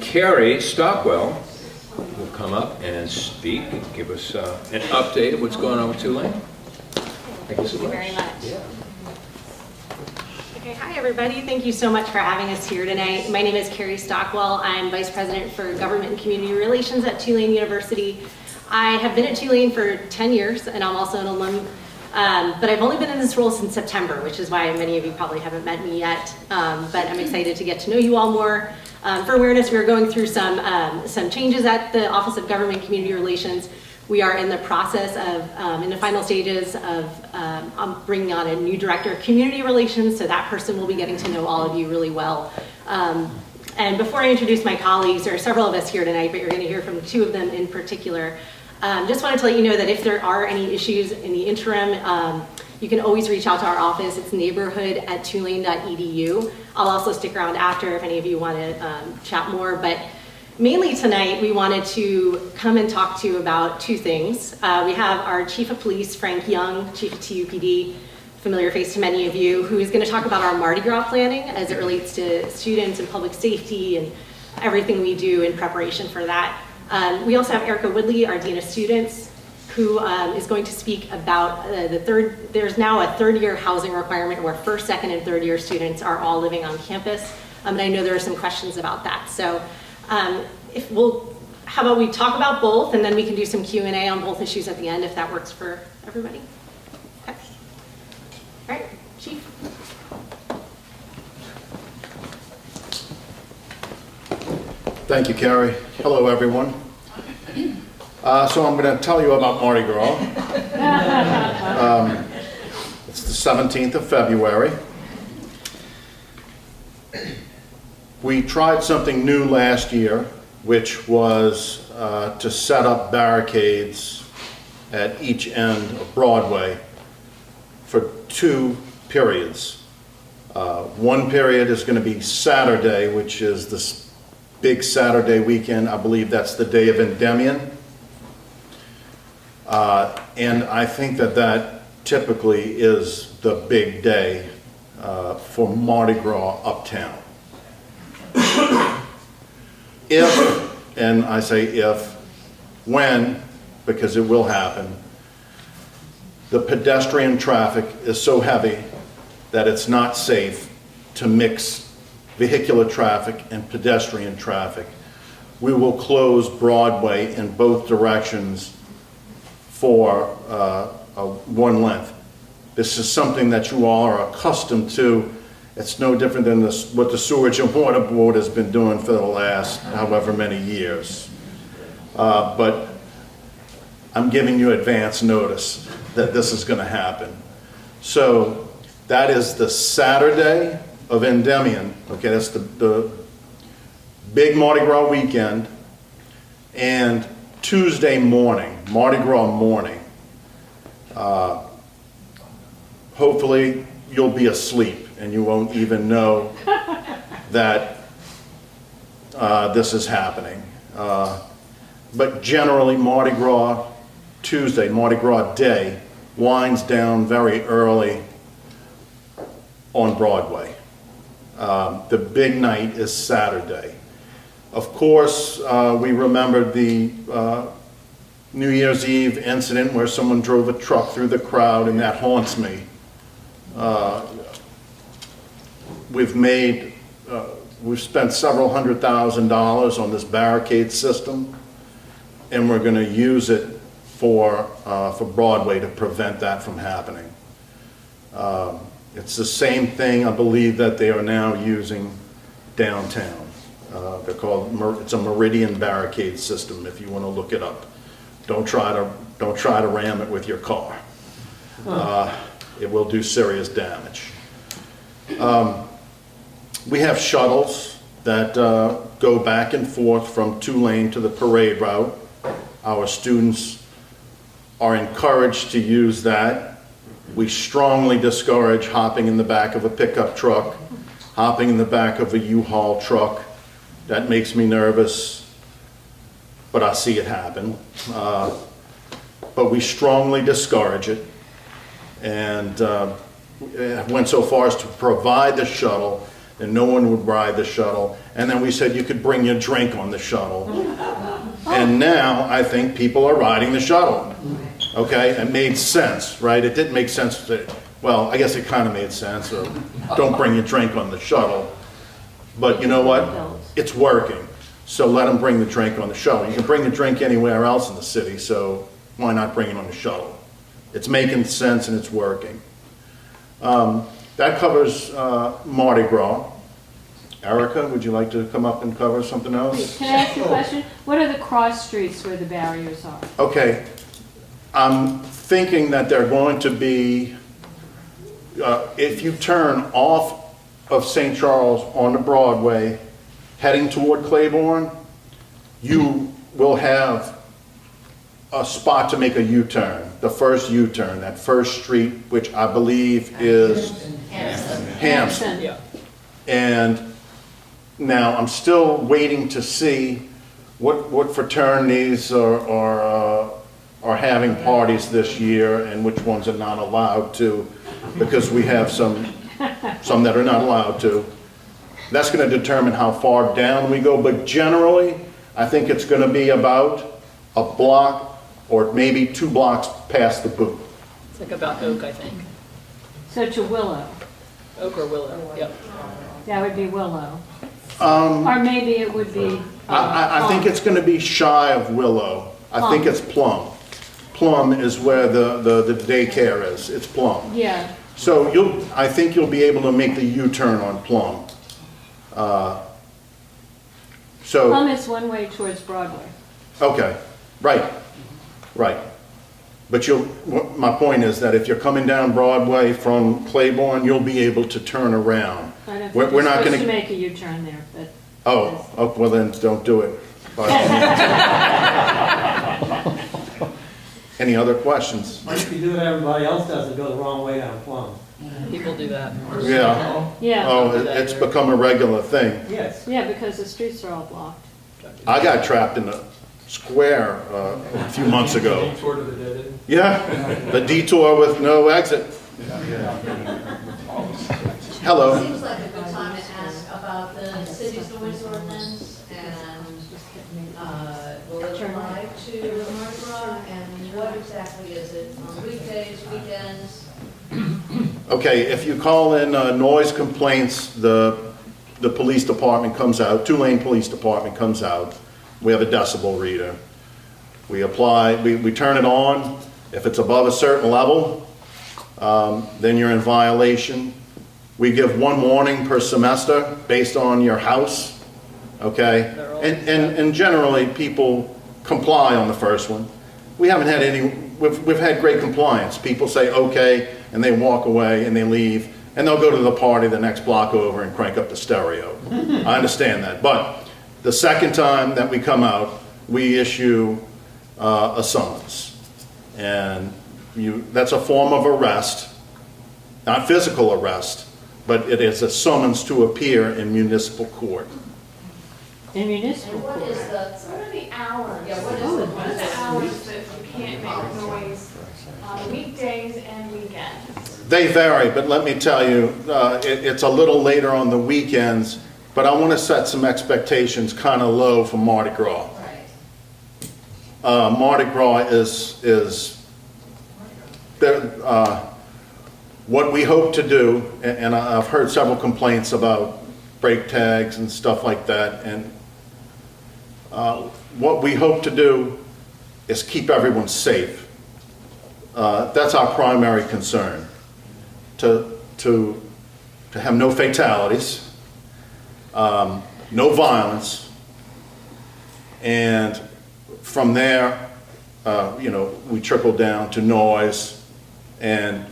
Carrie Stockwell will come up and speak and give us an update of what's going on with Tulane. Thank you so much. Very much. Okay, hi everybody. Thank you so much for having us here tonight. My name is Carrie Stockwell. I'm Vice President for Government and Community Relations at Tulane University. I have been at Tulane for 10 years and I'm also an alum But I've only been in this role since September, which is why many of you probably haven't met me yet. But I'm excited to get to know you all more. For awareness, we are going through some changes at the Office of Government and Community Relations. We are in the process of, in the final stages of bringing on a new director of community relations, so that person will be getting to know all of you really well. And before I introduce my colleagues, there are several of us here tonight, but you're going to hear from two of them in particular. Just wanted to let you know that if there are any issues in the interim, you can always reach out to our office. It's neighborhood@tulane.edu. I'll also stick around after if any of you want to chat more. But mainly tonight, we wanted to come and talk to you about two things. We have our Chief of Police, Frank Young, Chief of TUPD, familiar face to many of you, who is going to talk about our Mardi Gras planning as it relates to students and public safety and everything we do in preparation for that. We also have Erica Woodley, our Dean of Students, who is going to speak about there's now a third-year housing requirement where first, second, and third-year students are all living on campus. And I know there are some questions about that. So how about we talk about both, and then we can do some Q&A on both issues at the end, if that works for everybody. Okay. All right, Chief. Thank you, Carrie. Hello, everyone. So I'm going to tell you about Mardi Gras. It's the 17th of February. We tried something new last year, which was to set up barricades at each end of Broadway for 2 periods. One period is going to be Saturday, which is this big Saturday weekend. I believe that's the day of Endymion. And I think that typically is the big day for Mardi Gras uptown. If, and I say if, when, because it will happen, the pedestrian traffic is so heavy that it's not safe to mix vehicular traffic and pedestrian traffic, we will close Broadway in both directions for one length. This is something that you all are accustomed to. It's no different than what the Sewerage and Water Board has been doing for the last however many years. But I'm giving you advance notice that this is going to happen. So that is the Saturday of Endymion. Okay, that's the big Mardi Gras weekend. And Tuesday morning, Mardi Gras morning, hopefully you'll be asleep and you won't even know that this is happening. But generally, Mardi Gras Tuesday, Mardi Gras Day, winds down very early on Broadway. The big night is Saturday. Of course, we remembered the New Year's Eve incident where someone drove a truck through the crowd, and that haunts me. We've spent several $100,000 on this barricade system, and we're going to use it for Broadway to prevent that from happening. It's the same thing, I believe, that they are now using downtown. They're called, it's a Meridian barricade system, if you want to look it up. Don't try to ram it with your car. It will do serious damage. We have shuttles that go back and forth from Tulane to the parade route. Our students are encouraged to use that. We strongly discourage hopping in the back of a pickup truck, hopping in the back of a U-Haul truck. That makes me nervous, but I see it happen. But we strongly discourage it, and went so far as to provide the shuttle, and no one would ride the shuttle. And then we said you could bring your drink on the shuttle. And now I think people are riding the shuttle. Okay, it made sense, right? It didn't make sense well, I guess it kind of made sense. Don't bring your drink on the shuttle. But you know what? It's working. So let them bring the drink on the shuttle. You can bring the drink anywhere else in the city, so why not bring it on the shuttle? It's making sense and it's working. That covers Mardi Gras. Erica, would you like to come up and cover something else? Can I ask you a question? What are the cross streets where the barriers are? Okay, I'm thinking that they're going to be, if you turn off of St. Charles onto Broadway, heading toward Claiborne, you will have a spot to make a U-turn, the first U-turn, that first street, which I believe is Hampton. Yeah. And now I'm still waiting to see what fraternities are having parties this year and which ones are not allowed to, because we have some that are not allowed to. That's going to determine how far down we go, but generally, I think it's going to be about a block or maybe 2 blocks past the booth. It's like about Oak, I think. So to Willow. Oak or Willow, yep. That would be Willow. Or maybe it would be. I think it's going to be shy of Willow. I think it's Plum. Plum is where the daycare is. It's Plum. Yeah. So I think you'll be able to make the U-turn on Plum. Plum is one way towards Broadway. Okay, right. But my point is that if you're coming down Broadway from Claiborne, you'll be able to turn around. I don't think We're you're not supposed going to make a U-turn there, but. Oh, well then, don't do it. Any other questions? Like you do what everybody else does and go the wrong way down Plum. People do that. Yeah. Yeah. Oh, it's become a regular thing. Yes. Yeah, because the streets are all blocked. I got trapped in a square a few months ago. Detour to the dead end. Yeah, the detour with no exit. Hello. Seems like a good time to ask about the city's noise ordinance and will it apply to Mardi Gras and what exactly is it on weekdays, weekends? Okay, if you call in noise complaints, the police department comes out, Tulane Police Department comes out. We have a decibel reader. We apply, we turn it on. If it's above a certain level, then you're in violation. We give 1 warning per semester based on your house, okay? And generally, people comply on the first one. We haven't had any, we've had great compliance. People say, okay, and they walk away and they leave, and they'll go to the party the next block over and crank up the stereo. I understand that, but the second time that we come out, we issue a summons. And that's a form of arrest, not physical arrest, but it is a summons to appear in municipal court. In municipal And what court? is What are the hours? Yeah, what is the hours that you can't make noise on weekdays and weekends? They vary, but let me tell you, it's a little later on the weekends, but I want to set some expectations kind of low for Mardi Gras. Mardi Gras is what we hope to do, and I've heard several complaints about brake tags and stuff like that, and what we hope to do is keep everyone safe. That's our primary concern, to have no fatalities, no violence, and from there, we trickle down to noise, and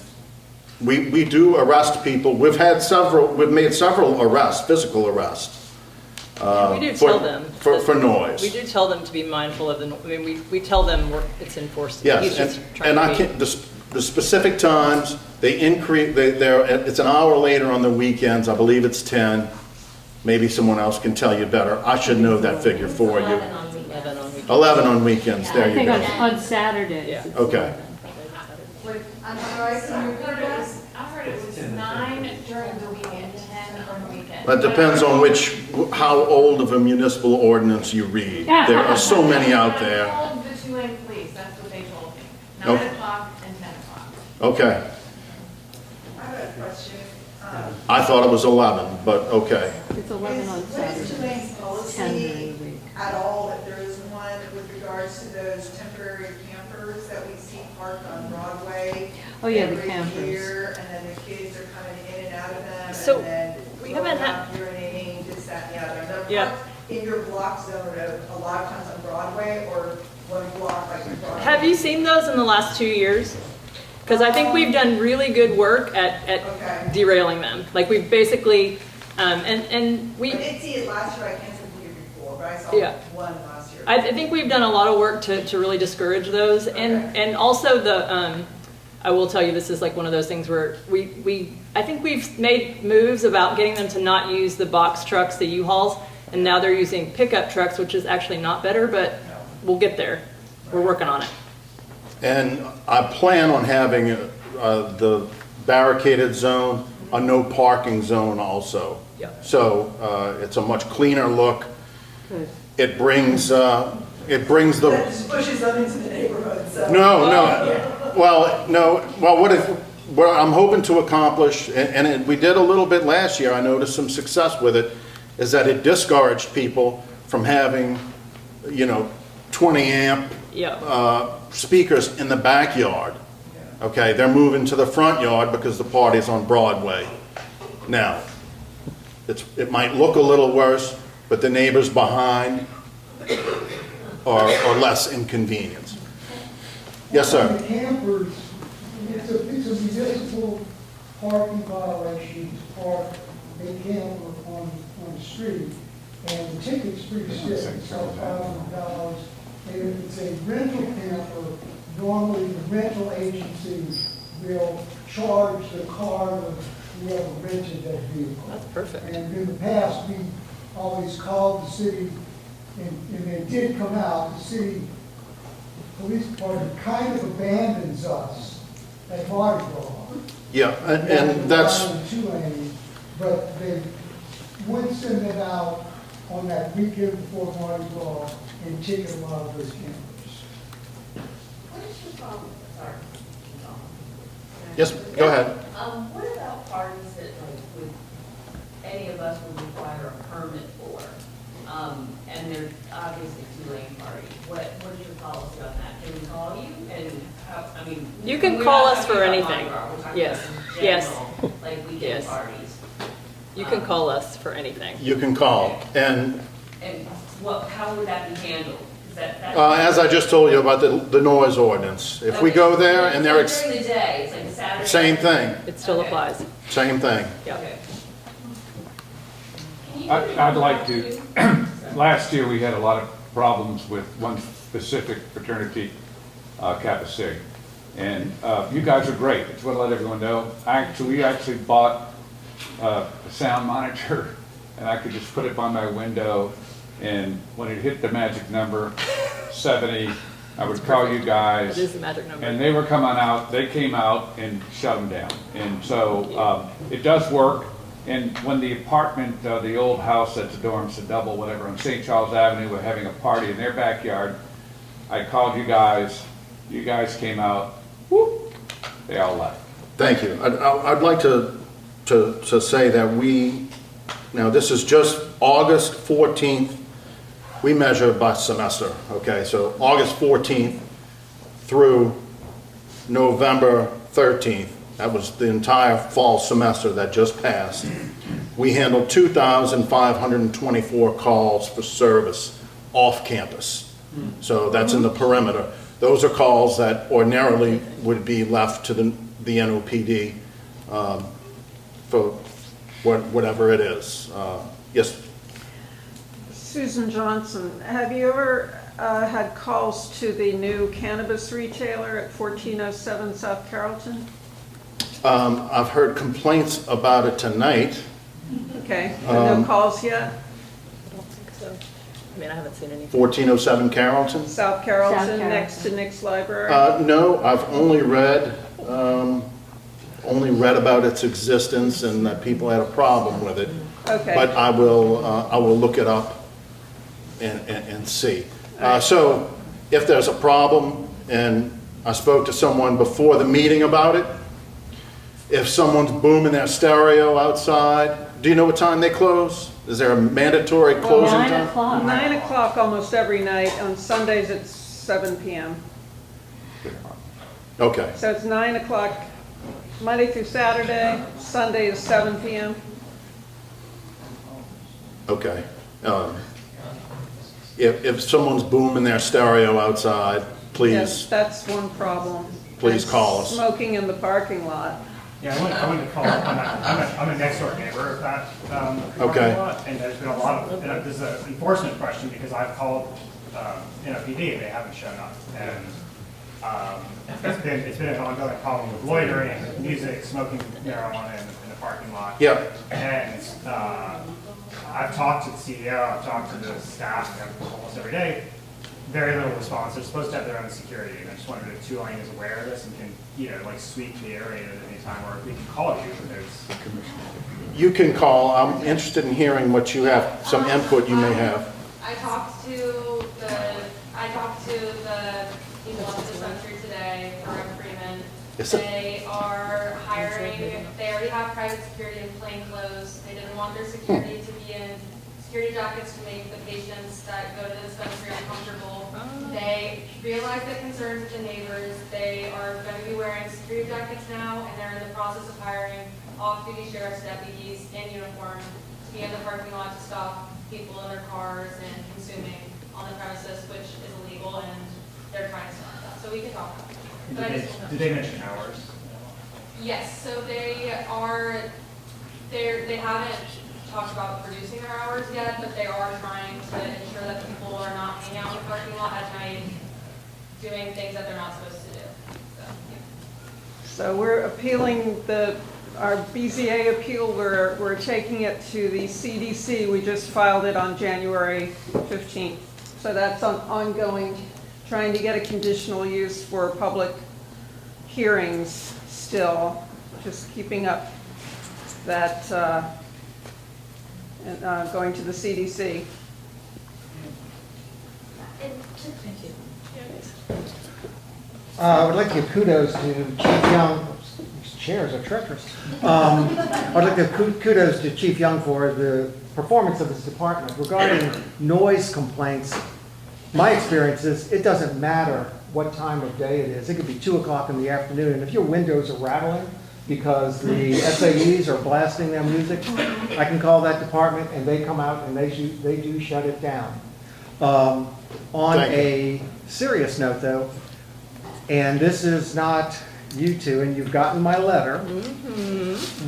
we do arrest people. We've made several arrests, physical arrests. We do tell them. For noise. We do tell them to be mindful of we tell them it's enforced. Yes, and I can't, the specific times, they increase, it's an hour later on the weekends, I believe it's 10. Maybe someone else can tell you better. I should know that figure for you. 11 on weekends, there you go. I think on Saturdays. it's Okay. 11. I'm sorry, can you repeat that? I heard it was 9 during the week and 10 on the weekend. That depends on how old of a municipal ordinance you read. There are so many out there. I told the Tulane police, that's what they told me. 9 Okay. o'clock and 10 o'clock. Okay. I have a question. I thought it was 11, but okay. It's 11 on What is Tulane's 10 policy during the week. at all, if there is one, with regards to those temporary library campers that we see parked on Broadway. Oh, yeah, the every campers. year, and then the kids are coming in and out of them, So, and then we haven't had- urinating, this, that, and the other. They're Yeah. parked in your block zone a lot of times on Broadway or one block like Broadway. Have you seen those in the last 2 years? Because I think we've done really good work at Okay. derailing them. Like we've basically, and we. I did see it last year, I can't say the year before, but I saw Yeah. one last year. I think we've done a lot of work to really discourage those, and also I will tell you, this is like one of those things where I think we've made moves about getting them to not use the box trucks, the U-Hauls, and now they're using pickup trucks, which is actually not better, but we'll get there. We're working on it. And I plan on having the barricaded zone, a no parking zone also. Yep. So it's a much cleaner look. Good. It brings the. That just pushes them into the neighborhood, so. No. Well, what I'm hoping to accomplish, and we did a little bit last year, I noticed some success with it, is that it discouraged people from having, 20 amp speakers in the backyard. Okay, they're moving to the front yard because the party's on Broadway. Now, it might look a little worse, but the neighbors behind are less inconvenienced. Yes, sir. The campers, it's a municipal parking violation to park a camper on the street, and the ticket's pretty stiff, it's $1,000. And if it's a rental camper, normally the rental agency will charge the car of whoever rented that vehicle. That's perfect. And in the past, we always called the city, and they did come out, the city police department kind of abandons us at Mardi Gras. Yeah, and that's, Tulane, but they would send it out on that weekend before Mardi Gras and ticket a lot of those campers. What is your problem? Sorry. yes, go ahead. What about parties that would any of us would require a permit for? And they're obviously Tulane party. What is your policy on that? Can we call you? And how, I mean, You can we're call not us talking for about anything. Mardi Gras, we're talking Yes. about in Yes. general, like weekend Yes. parties. You can call us for anything. You can call. And And how would that be handled? Is that as I just told you about the noise ordinance, if we go there and they're, during the day, it's like a Saturday. same thing, It still applies. same thing. Yeah. I'd like to, last year we had a lot of problems with one specific fraternity, Kappa Sig. And you guys are great, just want to let everyone know. We actually bought a sound monitor, and I could just put it by my window, and when it hit the magic number, 70, I would call you guys. It is the magic number. And they were coming out, they came out and shut them down. And so it does work. And when the apartment, the old house that's a dorm, it's a double, whatever, on St. Charles Avenue, were having a party in their backyard, I called you guys came out, whoop, they all left. Thank you. I'd like to say that now this is just August 14th. We measure by semester, okay? So August 14th through November 13th, that was the entire fall semester that just passed. We handled 2,524 calls for service off campus. So that's in the perimeter. Those are calls that ordinarily would be left to the NOPD for whatever it is. Yes. Susan Johnson, have you ever had calls to the new cannabis retailer at 1407 South Carrollton? I've heard complaints about it tonight. Okay, no calls yet? I don't think so. I mean, I haven't seen anything. 1407 Carrollton? South Carrollton, next to Nick's Library? No, I've only read about its existence and that people had a problem with it. Okay. But I will look it up and see. So if there's a problem, and I spoke to someone before the meeting about it, if someone's booming their stereo outside, do you know what time they close? Is there a mandatory closing time? 9 o'clock almost every night. On Sundays, it's 7 p.m. Okay. So it's 9 o'clock, Monday through Saturday, Sunday is 7 PM. Okay. If someone's booming their stereo outside, Yes, please, that's one problem. please And call us. Smoking in the parking lot. Yeah, I wanted to follow up on that. I'm a next door neighbor of that Okay. parking lot, and there's been a lot of, this is an enforcement question because I've called NOPD and they haven't shown up. And it's been an ongoing problem with loitering, music, smoking marijuana in the parking lot. Yeah. And I've talked to the CEO, I've talked to the staff almost every day. Very little response. They're supposed to have their own security, and I just wondered if Tulane is aware of this and can, like sweep the area at any time, or if we can call you. You can call. I'm interested in hearing what you have, some input you may have. I talked to the people at the dispensary today, Rep. Freeman. Yes, sir. They are hiring, they already have private security in plain clothes. They didn't want their security to be in security jackets to make the patients that go to the dispensary uncomfortable. They realize the concerns of the neighbors. They are going to be wearing security jackets now, and they're in the process of hiring off-duty sheriff's deputies in uniform to be in the parking lot to stop people in their cars and consuming on the premises, which is illegal, and they're trying to stop that. So we can talk about it. But I just- Did they mention hours? Yes, so they haven't talked about reducing their hours yet, but they are trying to ensure that people are not hanging out in the parking lot at night doing things that they're not supposed to do. So, yeah. So we're appealing our BZA appeal, we're taking it to the CDC. We just filed it on January 15th. So that's ongoing, trying to get a conditional use for public hearings still, just keeping up that, going to the CDC. I would like to give kudos to Chief Young. These chairs are treacherous. I'd like to give kudos to Chief Young for the performance of his department regarding noise complaints. My experience is it doesn't matter what time of day it is. It could be 2 o'clock in the afternoon, and if your windows are rattling because the SAEs are blasting their music, I can call that department and they come out and they do shut it down. On a serious note, though, and this is not you two, and you've gotten my letter.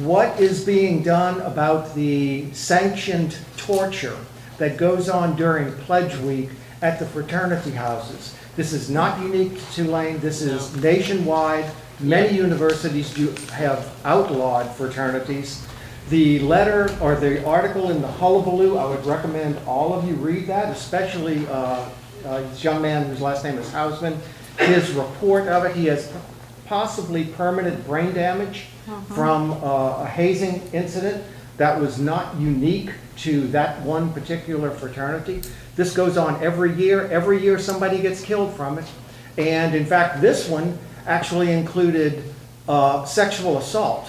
What is being done about the sanctioned torture that goes on during Pledge Week at the fraternity houses? This is not unique to Tulane. This is nationwide. Many universities have outlawed fraternities. The letter or the article in the Hullabaloo, I would recommend all of you read that, especially this young man whose last name is Hausman. His report of it, he has possibly permanent brain damage from a hazing incident that was not unique to that one particular fraternity. This goes on every year. Every year somebody gets killed from it. And in fact, this one actually included sexual assault.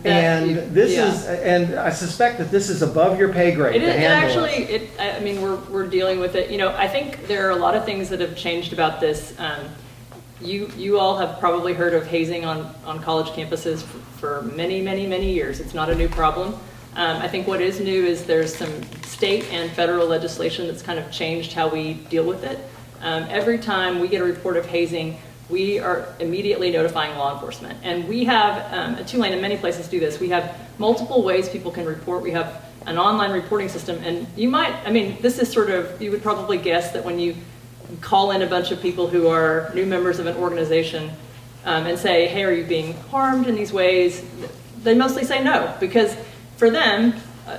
And this is, and I suspect that this is above your pay grade to handle it. I mean, we're dealing with it. You know, I think there are a lot of things that have changed about this. You all have probably heard of hazing on college campuses for many, many, many years. It's not a new problem. I think what is new is there's some state and federal legislation that's kind of changed how we deal with it. Every time we get a report of hazing, we are immediately notifying law enforcement. And we have, at Tulane, and many places do this, we have multiple ways people can report. We have an online reporting system, and you might, I mean, this is sort of, you would probably guess that when you call in a bunch of people who are new members of an organization and say, hey, are you being harmed in these ways? They mostly say no, because for them,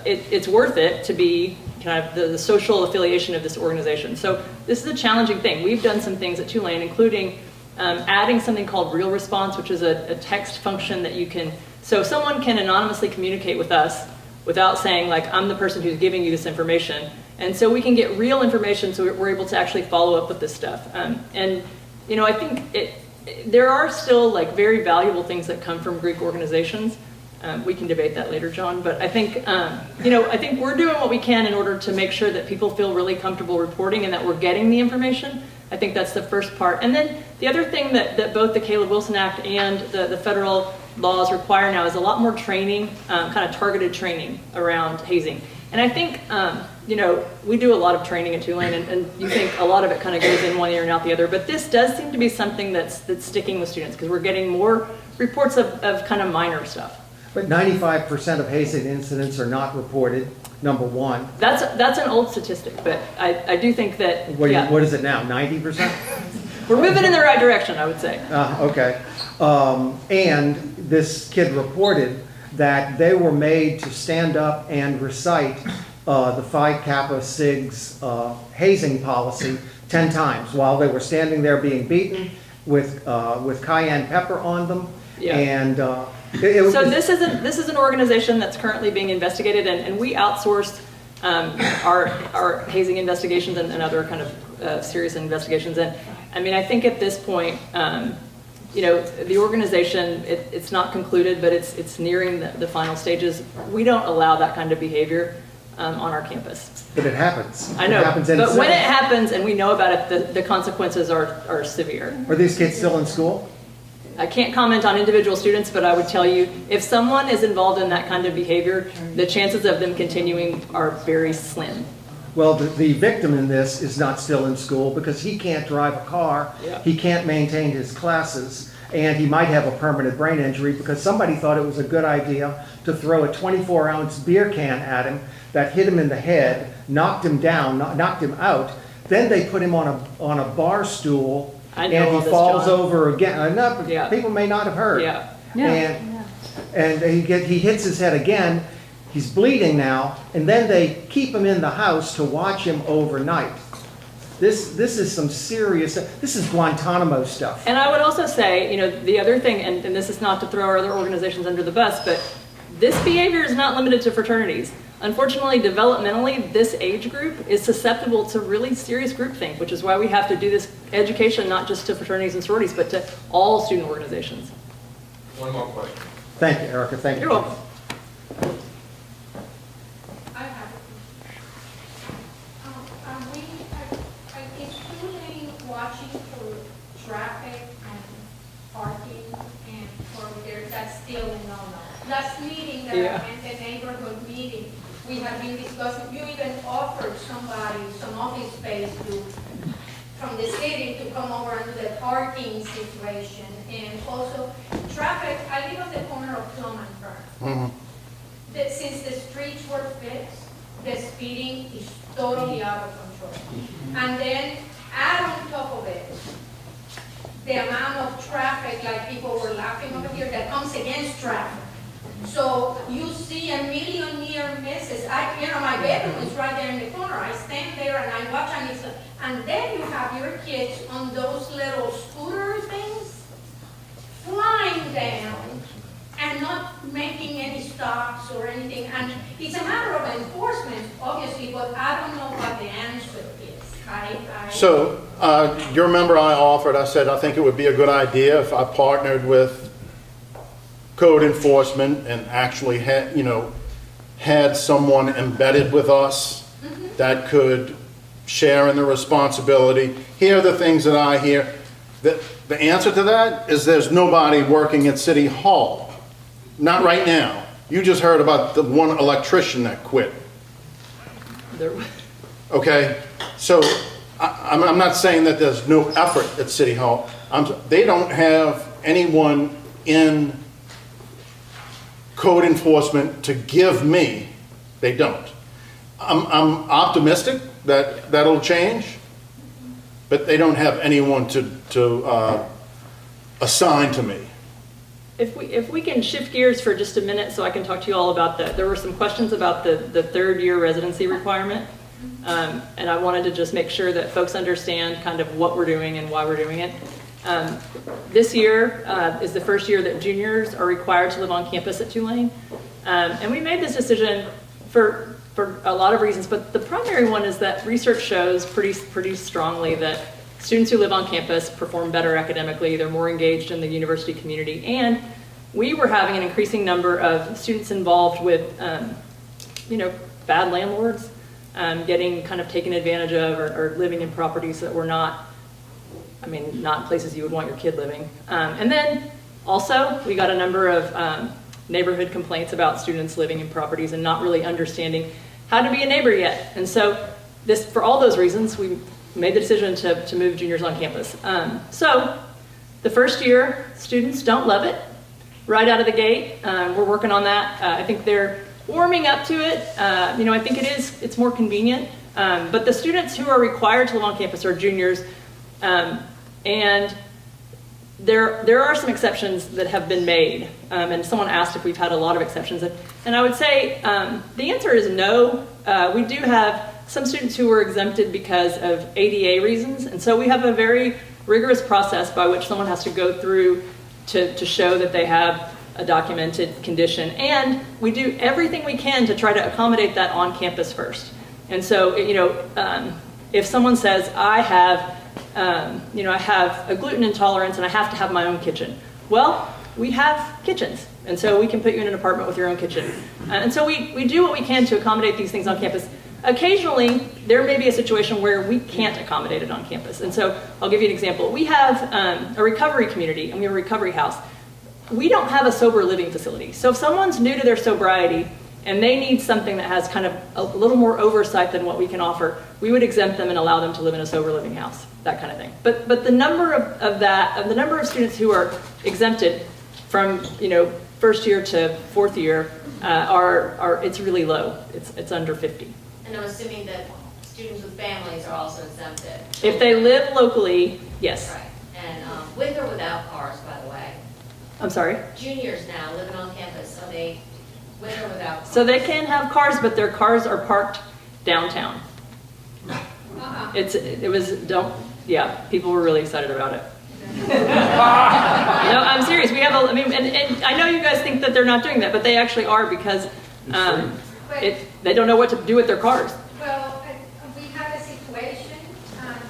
it's worth it to be kind of the social affiliation of this organization. So this is a challenging thing. We've done some things at Tulane, including adding something called Real Response, which is a text function that you can, so someone can anonymously communicate with us without saying, like, I'm the person who's giving you this information. And so we can get real information, so we're able to actually follow up with this stuff. And, you know, I think there are still, like, very valuable things that come from Greek organizations. We can debate that later, John, but I think, I think we're doing what we can in order to make sure that people feel really comfortable reporting and that we're getting the information. I think that's the first part. And then the other thing that both the Caleb Wilson Act and the federal laws require now is a lot more training, kind of targeted training around hazing. And I think, we do a lot of training at Tulane, and you think a lot of it kind of goes in one ear and out the other, but this does seem to be something that's sticking with students, because we're getting more reports of kind of minor stuff. But 95% of hazing incidents are not reported, number one. That's an old statistic, but I do think that, What is it now, 90%? We're moving in the right direction, I would say. Okay. And this kid reported that they were made to stand up and recite the Phi Kappa Sig's hazing policy 10 times while they were standing there being beaten with cayenne pepper on them. Yeah. And so this is an organization that's currently being investigated, and we outsourced our hazing investigations and other kind of serious investigations. And I mean, I think at this point, the organization, it's not concluded, but it's nearing the final stages. We don't allow that kind of behavior on our campus. But it happens. I know, It happens but when it happens and we know about it, the consequences are severe. Are these kids still in school? I can't comment on individual students, but I would tell you, if someone is involved in that kind of behavior, the chances of them continuing are very slim. Well, the victim in this is not still in school because he can't drive a car, he can't maintain his classes, and he might have a permanent brain injury because somebody thought it was a good idea to throw a 24-ounce beer can at him that hit him in the head, knocked him down, knocked him out. Then they put him on a bar stool, and he falls over again. People may not have heard. And he hits his head again. He's bleeding now, and then they keep him in the house to watch him overnight. This is some serious, this is Guantanamo stuff. And I would also say, the other thing, and this is not to throw our other organizations under the bus, but this behavior is not limited to fraternities. Unfortunately, developmentally, this age group is susceptible to really serious groupthink, which is why we have to do this education not just to fraternities and sororities, but to all student organizations. One more question. Thank you, Erica. Thank you. You're welcome. Is Tulane watching for traffic and parking and for there, that's still a no-no? Last meeting that I went, the neighborhood meeting, we have been discussing, you even offered somebody some office space from the city to come over and do the parking situation. And also traffic, I live on the corner of Plum and Fern. Since the streets were fixed, the speeding is totally out of control. And then add on top of it, the amount of traffic, like people were laughing over here, that comes against traffic. So you see a million near misses. My bedroom is right there in the corner. I stand there and I watch, and then you have your kids on those little scooter things flying down and not making any stops or anything. And it's a matter of enforcement, obviously, but I don't know what the answer is. So, you remember I said I think it would be a good idea if I partnered with code enforcement and actually had someone embedded with us that could share in the responsibility. Here are the things that I hear. The answer to that is there's nobody working at City Hall. Not right now. You just heard about the one electrician that quit. Okay? So I'm not saying that there's no effort at City Hall. They don't have anyone in code enforcement to give me. They don't. I'm optimistic that that'll change, but they don't have anyone to assign to me. If we can shift gears for just a minute so I can talk to you all about there were some questions about the third year residency requirement. And I wanted to just make sure that folks understand kind of what we're doing and why we're doing it. This year is the first year that juniors are required to live on campus at Tulane. And we made this decision for a lot of reasons, but the primary one is that research shows pretty strongly that students who live on campus perform better academically, they're more engaged in the university community, and we were having an increasing number of students involved with, bad landlords, getting kind of taken advantage of or living in properties that were not places you would want your kid living. And then also, we got a number of neighborhood complaints about students living in properties and not really understanding how to be a neighbor yet. And so for all those reasons, we made the decision to move juniors on campus. So the first year, students don't love it right out of the gate. We're working on that. I think they're warming up to it. I think it's more convenient. But the students who are required to live on campus are juniors. And there are some exceptions that have been made. And someone asked if we've had a lot of exceptions. And I would say the answer is no. We do have some students who were exempted because of ADA reasons. And so we have a very rigorous process by which someone has to go through to show that they have a documented condition. And we do everything we can to try to accommodate that on campus first. And so, if someone says, I have a gluten intolerance and I have to have my own kitchen. Well, we have kitchens. And so we can put you in an apartment with your own kitchen. And so we do what we can to accommodate these things on campus. Occasionally, there may be a situation where we can't accommodate it on campus. And so I'll give you an example. We have a recovery community and we have a recovery house. We don't have a sober living facility. So if someone's new to their sobriety and they need something that has kind of a little more oversight than what we can offer, we would exempt them and allow them to live in a sober living house, that kind of thing. But the number of the number of students who are exempted from first year to fourth year it's really low. It's under 50. And I'm assuming that students with families are also exempted. If they live locally, yes. Right. And with or without cars, by the way. I'm sorry? Juniors now living on campus, are they with or without cars? So they can have cars, but their cars are parked downtown. People were really excited about it. No, I'm serious. We have and I know you guys think that they're not doing that, but they actually are because they don't know what to do with their cars. Well, we had a situation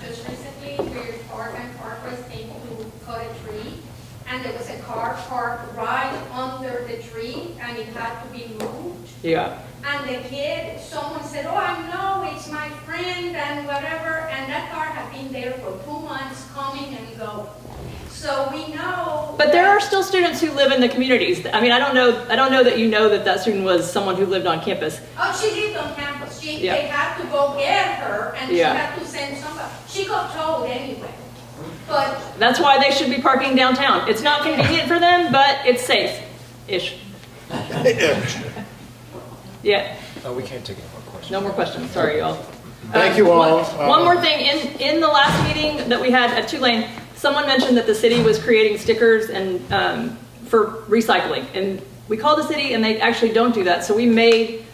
just recently where part-time parkers came to cut a tree, and there was a car parked right under the tree, and it had to be moved. Yeah. And the kid, someone said, oh, I know, it's my friend and whatever, and that car had been there for 2 months coming and going. So we know. But there are still students who live in the communities. I mean, I don't know that you know that student was someone who lived on campus. Oh, she lived on campus. They had to go get her, and she had to send somebody. She got towed anyway. But that's why they should be parking downtown. It's not convenient for them, but it's safe-ish. Yeah. Oh, we can't take any more questions. No more questions. Sorry, y'all. Thank you all. One more thing. In the last meeting that we had at Tulane, someone mentioned that the city was creating stickers and for recycling. And we called the city and they actually don't do that. So we made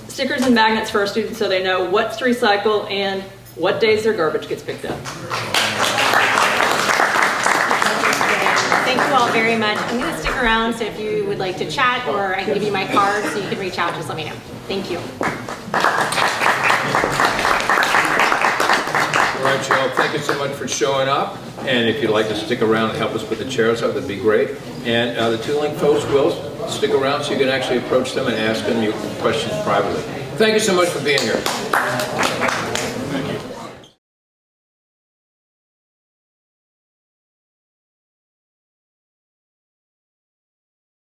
stickers and magnets for our students so they know what's to recycle and what days their garbage gets picked up. Thank you all very much. I'm going to stick around, so if you would like to chat, or I can give you my card so you can reach out, just let me know. Thank you. All right, y'all, thank you so much for showing up. And if you'd like to stick around and help us put the chairs up, that'd be great. And the Tulane folks will stick around so you can actually approach them and ask them your questions privately. Thank you so much for being here.